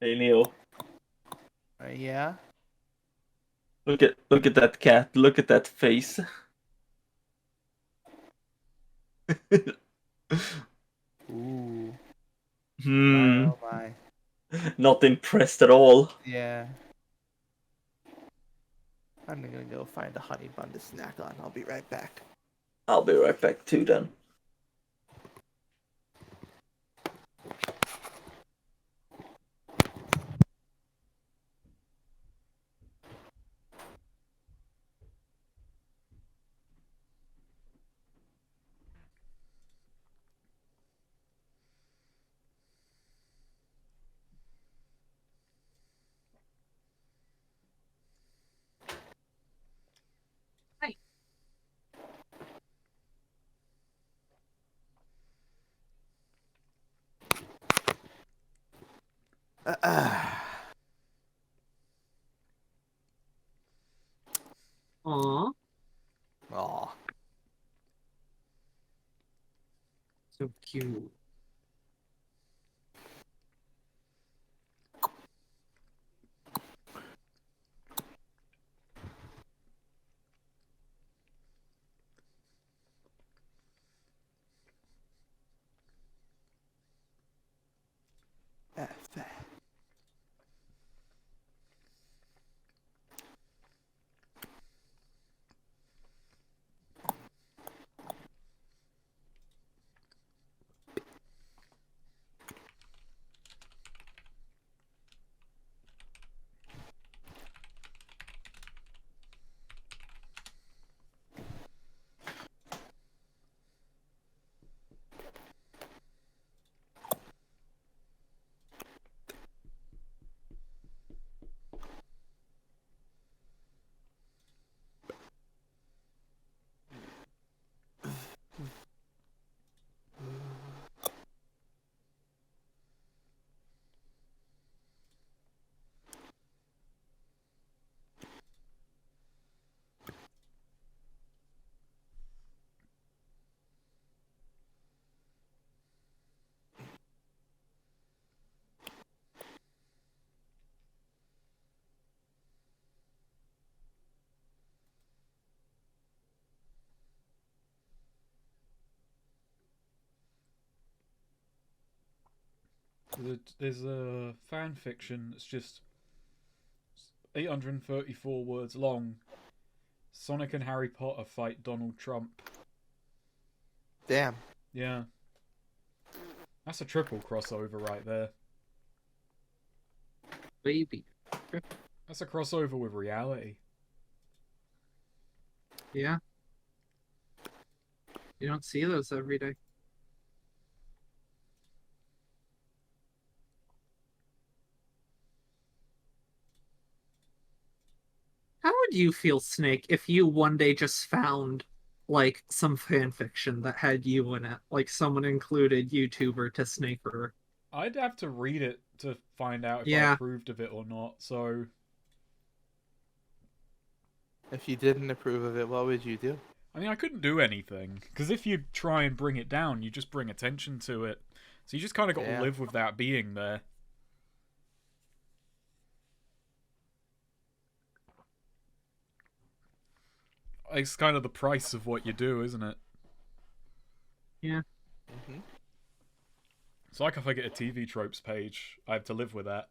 Hey Neo, Yeah. look at that cat. Look at that face. Ooh. Hmm. Oh my. Not impressed at all. Yeah. I'm gonna go find a honey bun to snack on. I'll be right back. I'll be right back too then. Aw, Aw. so cute. There's a fan fiction that's just 834 words long. Sonic and Harry Potter fight Donald Trump. Damn. Yeah. That's a triple crossover right there. Baby. That's a crossover with reality. Yeah. You don't see those every day. How would you feel, Snake, if you one day just found like some fan fiction that had you in it? Like someone included YouTuber to Snaker. I'd have to read it to find out if I Yeah. approved of it or not, so... If you didn't approve of it, what would you do? I mean, I couldn't do anything, because if you try and bring it down, you just bring attention to it. So you just kind of got Yeah. to live with that being there. It's kind of the price of what you do, isn't it? Yeah. Mm-hmm. It's like if I get a TV tropes page, I have to live with that.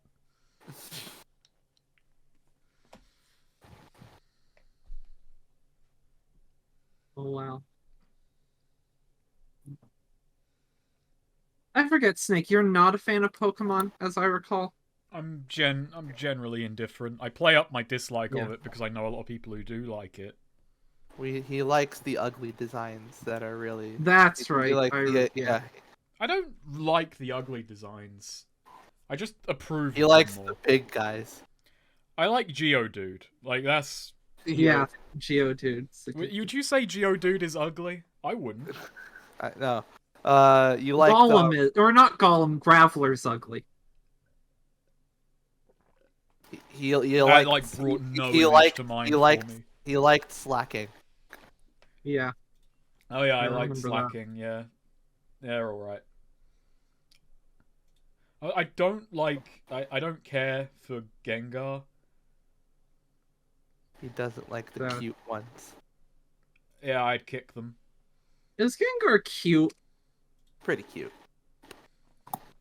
Oh wow. I forget, Snake, you're not a fan of Pokemon, as I recall. I'm generally indifferent. I play up my dislike Yeah. of it because I know a lot of people who do like it. He likes the ugly designs that are really. That's he right. likes the- yeah. I don't like the ugly designs. I just approve He of likes them the more. big guys. I like Geodude. Like, that's... Yeah, Geodude. Would you say Geodude is ugly? I wouldn't. No. You like Gollum is, or not Gollum, Graveler's ugly. he That, likes like, brought no he image liked to mind he for liked me. he liked slacking. Yeah. Oh yeah, I I like remember that. slacking, yeah. They're alright. I don't like... I don't care for Gengar. He doesn't like the Sad. cute ones. Yeah, I'd kick them. Is Gengar cute? Pretty cute.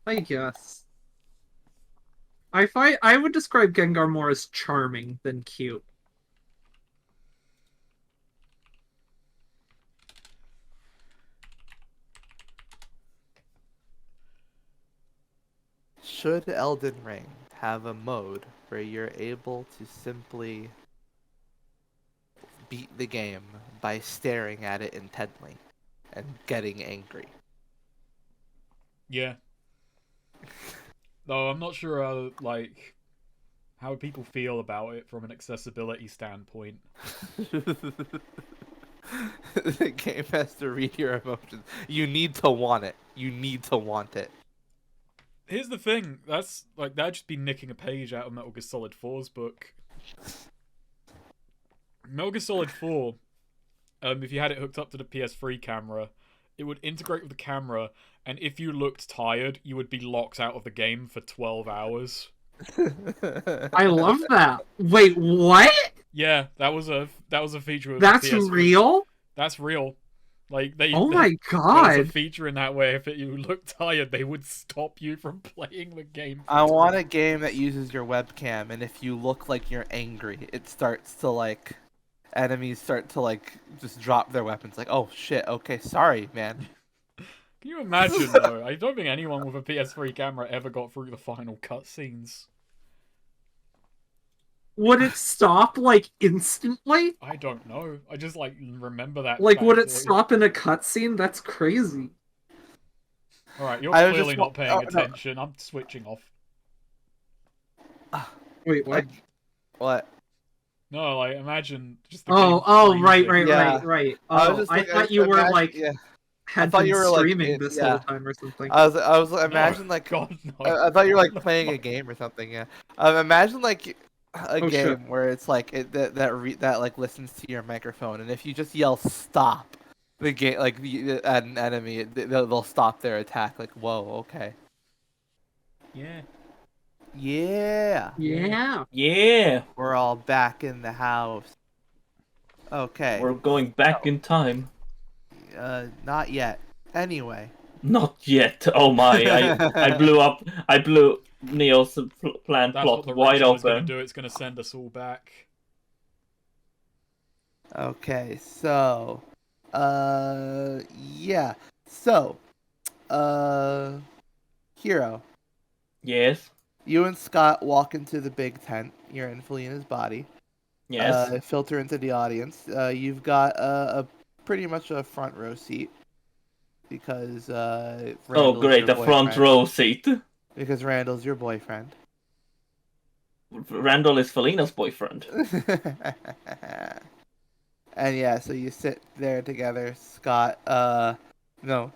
I guess. I would describe Gengar more as charming than cute. Should Elden Ring have a mode where you're able to simply beat the game by staring at it intently and getting angry? Yeah. Though I'm not sure how people feel about it from an accessibility standpoint. The game has to read your emotions. You need to want it. You need to want it. Here's the thing. That's like that'd just be nicking a page out of Metal Gear Solid 4's book. Metal Gear Solid 4, if you had it hooked up to the PS3 camera, it would integrate with the camera, and if you looked tired, you would be locked out of the game for 12 hours. I love that. Wait, what? Yeah, that was a feature of That's the PS3. real? That's real. Like Oh my there was a god. feature in that way. If you looked tired, they would stop you from playing the game. I want a game that uses your webcam, and if you look like you're angry, it starts to like enemies start to like just drop their weapons. Like, oh shit, okay, sorry, man. Can you imagine though? I don't think anyone with a PS3 camera ever got through the final cutscenes. Would it stop like instantly? I don't know. I just like remember that. Like, would it factoid. stop in a cutscene? That's crazy. All right, you're I was clearly just not paying no. attention. I'm switching off. Wait, what? What? No, like imagine just. The Oh, game right. freezing. Yeah. Oh, was just I thinking- thought you were imagine- like yeah. had thought been you were, like, streaming this yeah. whole time or something. I was imagine like God, no. I thought you were like playing a game or something. Yeah. Imagine like a Oh, game shit. where it's like that like listens to your microphone, and if you just yell "stop," the game like at an enemy, they'll stop their attack. Like, whoa, okay, Yeah. yeah, Yeah. Yeah, we're all back in the house. Okay, we're going back in time. not yet. Anyway. Not yet. Oh my! I blew Neo's plan That's what plot the wide ritual is going open. to do. It's going to send us all back. Okay, so, yeah, so, Hero, Yes. you and Scott walk into the big tent. You're in Felina's body. Yes. Filter into the audience. You've got a pretty much a front row seat because Oh Randall's great, your the front boyfriend. row seat. Because Randall's your boyfriend. Randall is Felina's boyfriend. And yeah, so you sit there together. Scott, no,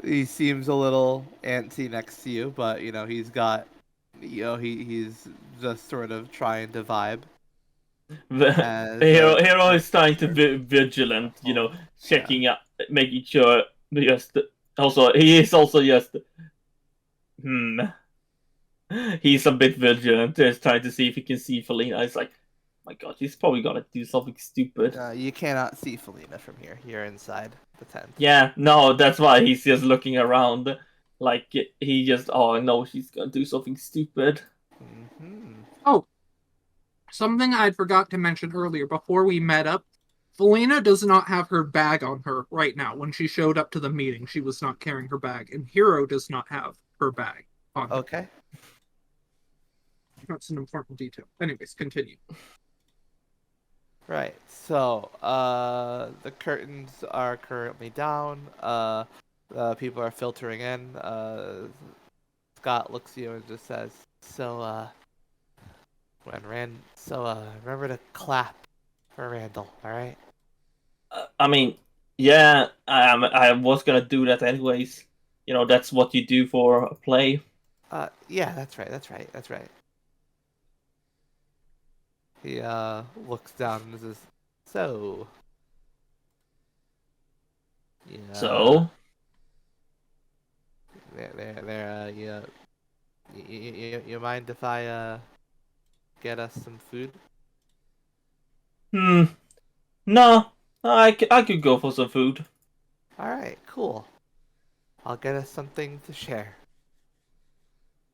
he seems a little antsy next to you, but he's got, he's just sort of trying to vibe. As, Hero is trying to be vigilant, checking out, making sure. Just also, he is also just. He's a bit vigilant, just trying to see if he can see Felina. It's like, my God, he's probably gonna do something stupid. you cannot see Felina from here. You're inside the tent. Yeah, no, that's why he's just looking around, like he just, oh no, she's gonna do something stupid. Mm-hmm. Oh, something I'd forgot to mention earlier before we met up. Felina does not have her bag on her right now. When she showed up to the meeting, she was not carrying her bag, and Hero does not have her bag on her. Okay. That's an important detail. Anyways, continue. Right. So, the curtains are currently down. People are filtering in. Scott looks at you and just says, "So, remember to clap for Randall, all right?" I mean, yeah, I was gonna do that anyways. That's what you do for a play. Yeah, that's right. He looks down and says, "So, yeah, So, you mind if I get us some food?" no, I could go for some food. All right, cool. I'll get us something to share.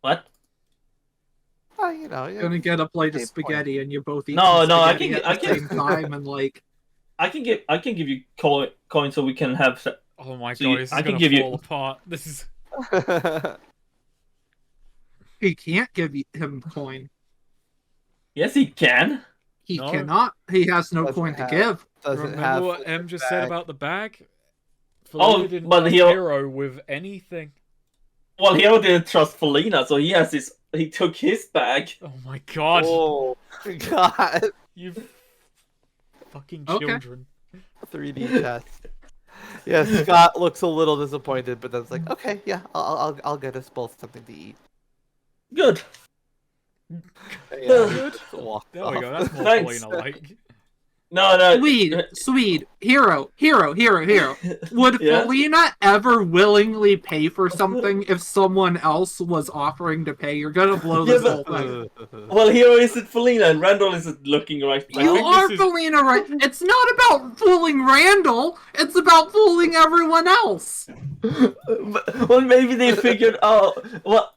What? Oh, You're gonna get a plate of Hey, spaghetti, and you both eat No, some no, I spaghetti can- at I the can- same time, and like, I can give you coin so we can have. Oh my So god, you- this is I can going give to you- fall apart. This is. he can't give him coin. Yes, he can. He No. cannot. He has no Doesn't coin to have- give. Doesn't Remember have what food Em in just the said bag. about the bag? Oh, Felina didn't but trust Hero- Hero with anything. Well, Hero didn't trust Felina, so he took his bag. Oh my god, Oh God! you fucking Okay. children. 3D chess. Yeah, Scott looks a little disappointed, but then it's like, okay, yeah, I'll get us both something to eat. Good. Yeah, Good. just walks There we go. off. That's more Thanks. Felina-like. No. Swede, hero. Would Yeah. Felina ever willingly pay for something if someone else was offering to pay? You're gonna blow Yeah, this but- whole thing. Well, Hero isn't Felina, and Randall isn't looking right. I You think are this is- Felina, right? It's not about fooling Randall. It's about fooling everyone else. Well, maybe they figured, well,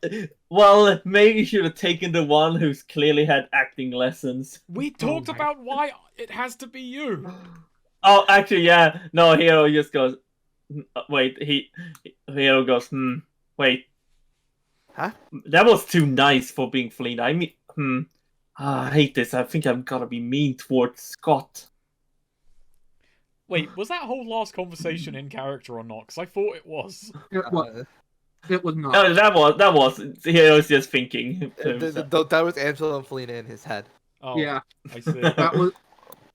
maybe you should have taken the one who's clearly had acting lessons. We talked my about why it has to be you. Oh, actually, yeah. No, Hero just goes, wait, Hero goes, wait. Huh? That was too nice for being Felina. I mean, I hate this. I think I'm gonna be mean towards Scott. Wait, was that whole last conversation in character or not? Because I thought it was. It was not. No, that was. Hero's just thinking. That was Angelo and Felina in his head. Oh, Yeah, I see. that was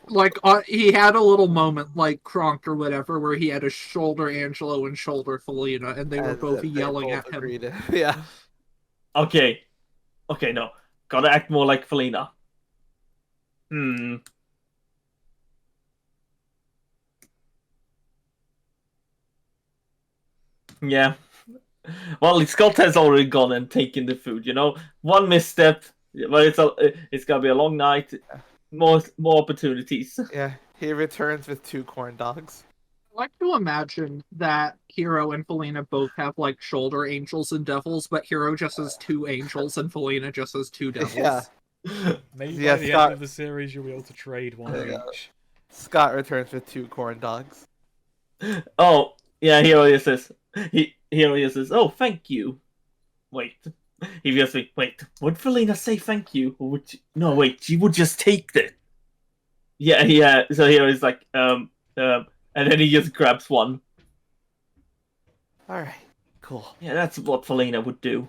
like he had a little moment like Kronk or whatever where he had to shoulder Angelo and shoulder Felina, and they were And both they yelling both at him. agreed. Yeah. Okay, no. Gotta act more like Felina. Yeah. Well, Scott has already gone and taken the food. One misstep, but it's gonna be a long night. More opportunities. Yeah. He returns with 2 corn dogs. I like to imagine that Hero and Felina both have like shoulder angels and devils, but Hero just has 2 angels and Felina just has 2 devils. Yeah. Maybe Yeah, by the Scott- end of the series, you'll be able to trade one of Yeah. each. Scott returns with 2 corn dogs. Oh, yeah, Hero says, oh, thank you. Wait. He just wait, would Felina say thank you? Or would she... No, wait, she would just take it. Yeah, so Hero is like, and then he just grabs one. Alright. Cool. Yeah, that's what Felina would do.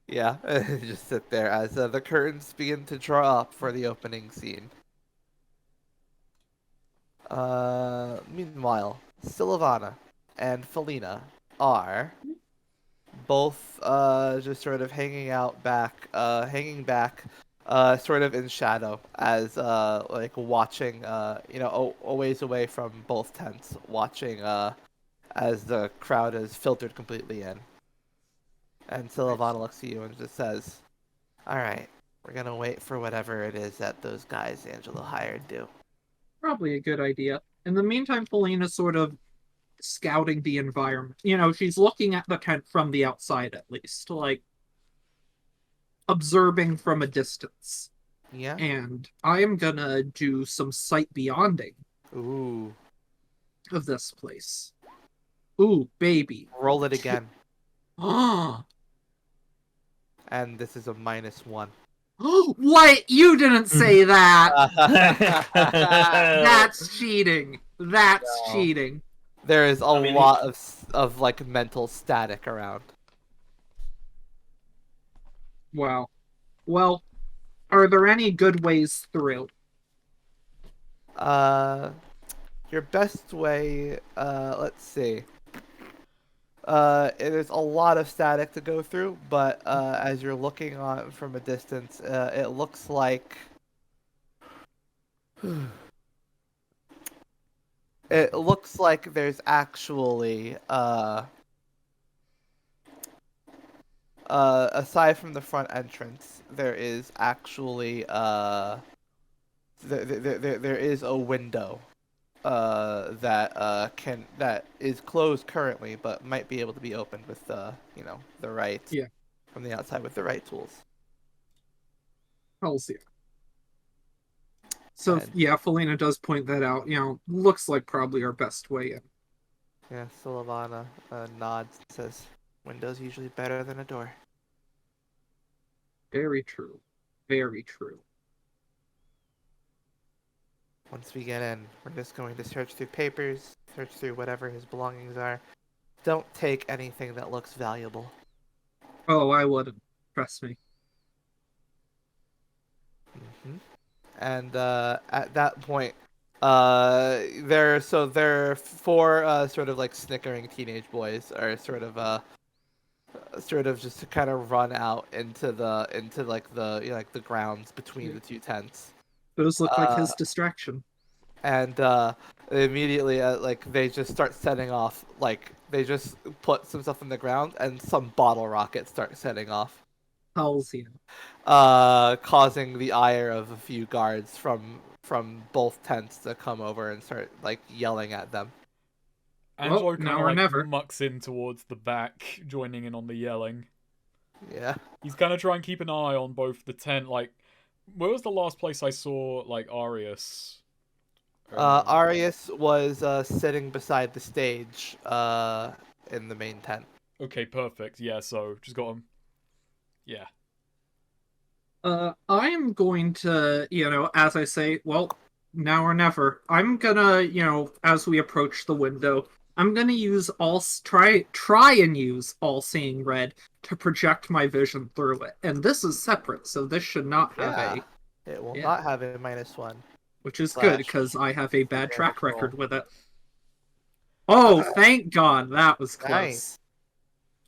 Yeah. Just sit there as the curtains begin to draw up for the opening scene. Meanwhile, Sylvana and Felina are both just sort of hanging back, sort of in shadow as like watching, a ways away from both tents, watching as the crowd is filtered completely in. And Sylvana looks at you and just says, "All right, we're gonna wait for whatever it is that those guys Angelo hired do." Probably a good idea. In the meantime, Felina's sort of scouting the environment. She's looking at the tent from the outside at least, like observing from a distance. Yeah. And I am gonna do some sight beyonding Ooh. of this place. Ooh, baby. Roll it again. Oh, And this is a -1. what? You didn't say that. That's That's cheating. That's No. cheating. There is a mean, lot of like mental static around. Wow. Well, are there any good ways through? Your best way, let's see. There's a lot of static to go through, but as you're looking on from a distance, it looks like there's actually aside from the front entrance, there is actually there is a window that is closed currently, but might be able to be opened with the right from the outside with the right tools. Hells yeah. So And- yeah, Felina does point that out. Looks like probably our best way in. Yeah, Sylvana nods and says, "Window's usually better than a door." Very true. Very true. Once we get in, we're just going to search through papers, search through whatever his belongings are. Don't take anything that looks valuable. Oh, I wouldn't. Trust me. And at that point, there are 4 sort of like snickering teenage boys are sort of sort of just to kind of run out into like the grounds between the two tents. Those look like Uh, his distraction. and immediately like they just start setting off, like they just put some stuff in the ground and some bottle rockets start setting off, Hells yeah. causing the ire of a few guards from both tents to come over and start like yelling at them. Angelo Well, kind now of or like never. mucks in towards the back, joining in on the yelling. Yeah. He's kind of trying to keep an eye on both the tent, like, where was the last place I saw, like, Arius? Arius was sitting beside the stage in the main tent. Okay, perfect. Yeah, so just got him. Yeah. I'm going to, as I say, well, now or never. I'm gonna, as we approach the window, I'm gonna use try and use all-seeing red to project my vision through it. And this is separate, so this should not have Yeah. It will yeah. not have a -1. Which is good Slash because I have a bad track advantage roll. record with it. Oh, thank God, that was close.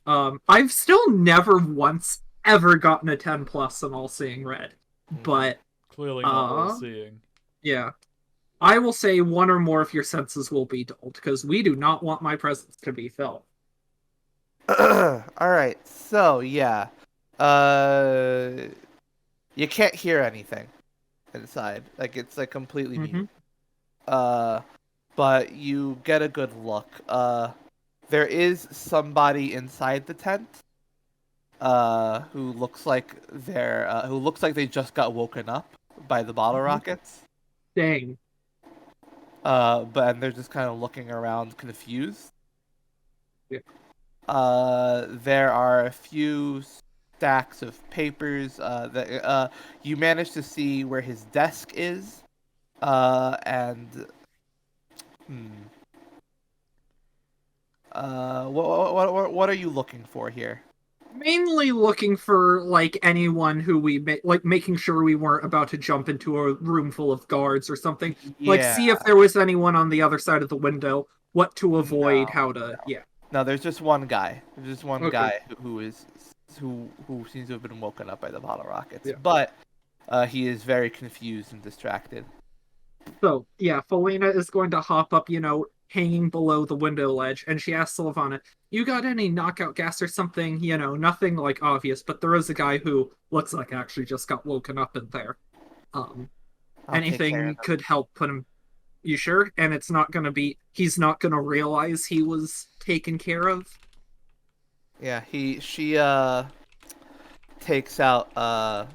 Nice. I've still never once ever gotten a 10 plus in all-seeing red, but Clearly not all seeing. yeah. I will say one or more of your senses will be dulled, because we do not want my presence to be felt. All right. So yeah, you can't hear anything inside. Like it's like completely mute. But you get a good look. There is somebody inside the tent. Who looks like they just got woken up by the bottle rockets. Dang. But they're just kind of looking around confused. Yeah. There are a few stacks of papers that you managed to see where his desk is. And what are you looking for here? Mainly looking for like anyone who making sure we weren't about to jump into a room full of guards or something. Like Yeah. see if there was anyone on the other side of the window, what to avoid, No, how to No, there's just one guy. There's just one Okay. guy who seems to have been woken up by the bottle rockets. Yeah. But he is very confused and distracted. So, yeah, Felina is going to hop up, hanging below the window ledge, and she asks Sylvana, you got any knockout gas or something? Nothing, like, obvious, but there is a guy who looks like actually just got woken up in there. I'll take care Anything of him. could help put him... You sure? And it's not gonna be... He's not gonna realize he was taken care of? Yeah, she takes out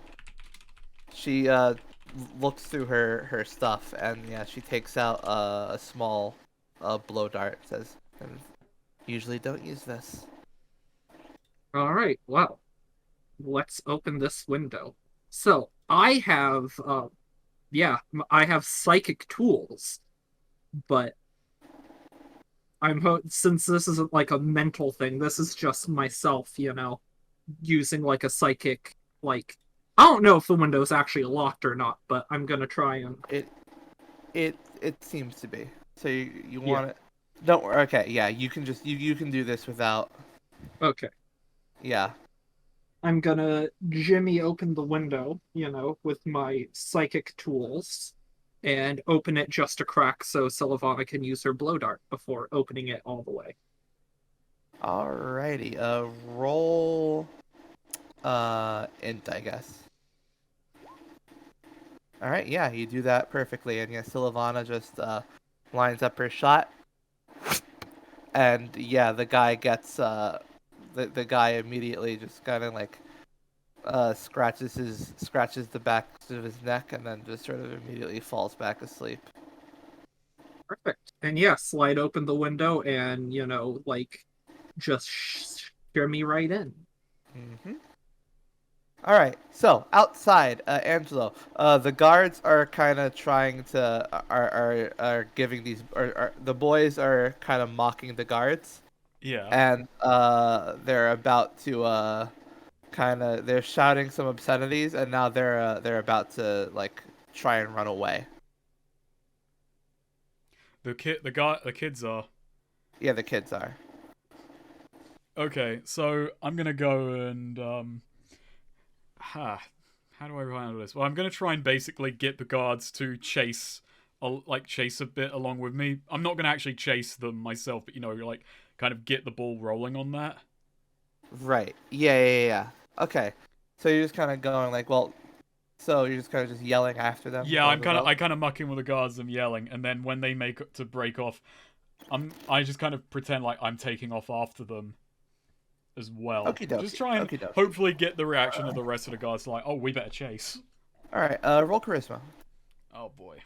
she looks through her stuff, and yeah, she takes out a small blow dart. Says, usually don't use this. Alright, well, let's open this window. So, I have psychic tools, but since this isn't like a mental thing, this is just myself, using like a psychic, like, I don't know if the window's actually locked or not, but I'm gonna try and... It seems to be. So you want it? Don't worry. Okay, yeah, you can just you can do this without. Okay. Yeah. I'm gonna jimmy open the window, with my psychic tools, and open it just a crack so Sylvana can use her blow dart before opening it all the way. Alrighty. Roll. Int, I guess. All right. Yeah, you do that perfectly, and yeah, Sylvana just lines up her shot, and yeah, the guy gets the guy immediately just kind of like scratches the back of his neck, and then just sort of immediately falls back asleep. Perfect. And yeah, slide open the window and, just shimmy right in. Mm-hmm. All right. So outside, Angelo, the guards are kind of trying to are giving these the boys are kind of mocking the guards. Yeah. And they're about to they're shouting some obscenities, and now they're about to like try and run away. The kids are. Yeah, the kids are. Okay, so I'm gonna go and how do I handle this? Well, I'm gonna try and basically get the guards to chase a bit along with me. I'm not gonna actually chase them myself, but like kind of get the ball rolling on that. Right. Yeah. Okay. So you're just kind of going like, well, so you're just kind of just yelling after them. Yeah, going I about? kind of muck in with the guards. I'm yelling, and then when they make to break off, I just kind of pretend like I'm taking off after them as well. Okie dokie. Just try and Okie dokie. hopefully get the reaction of the rest of the guards like, oh, we better chase. All right. Roll charisma. Oh boy.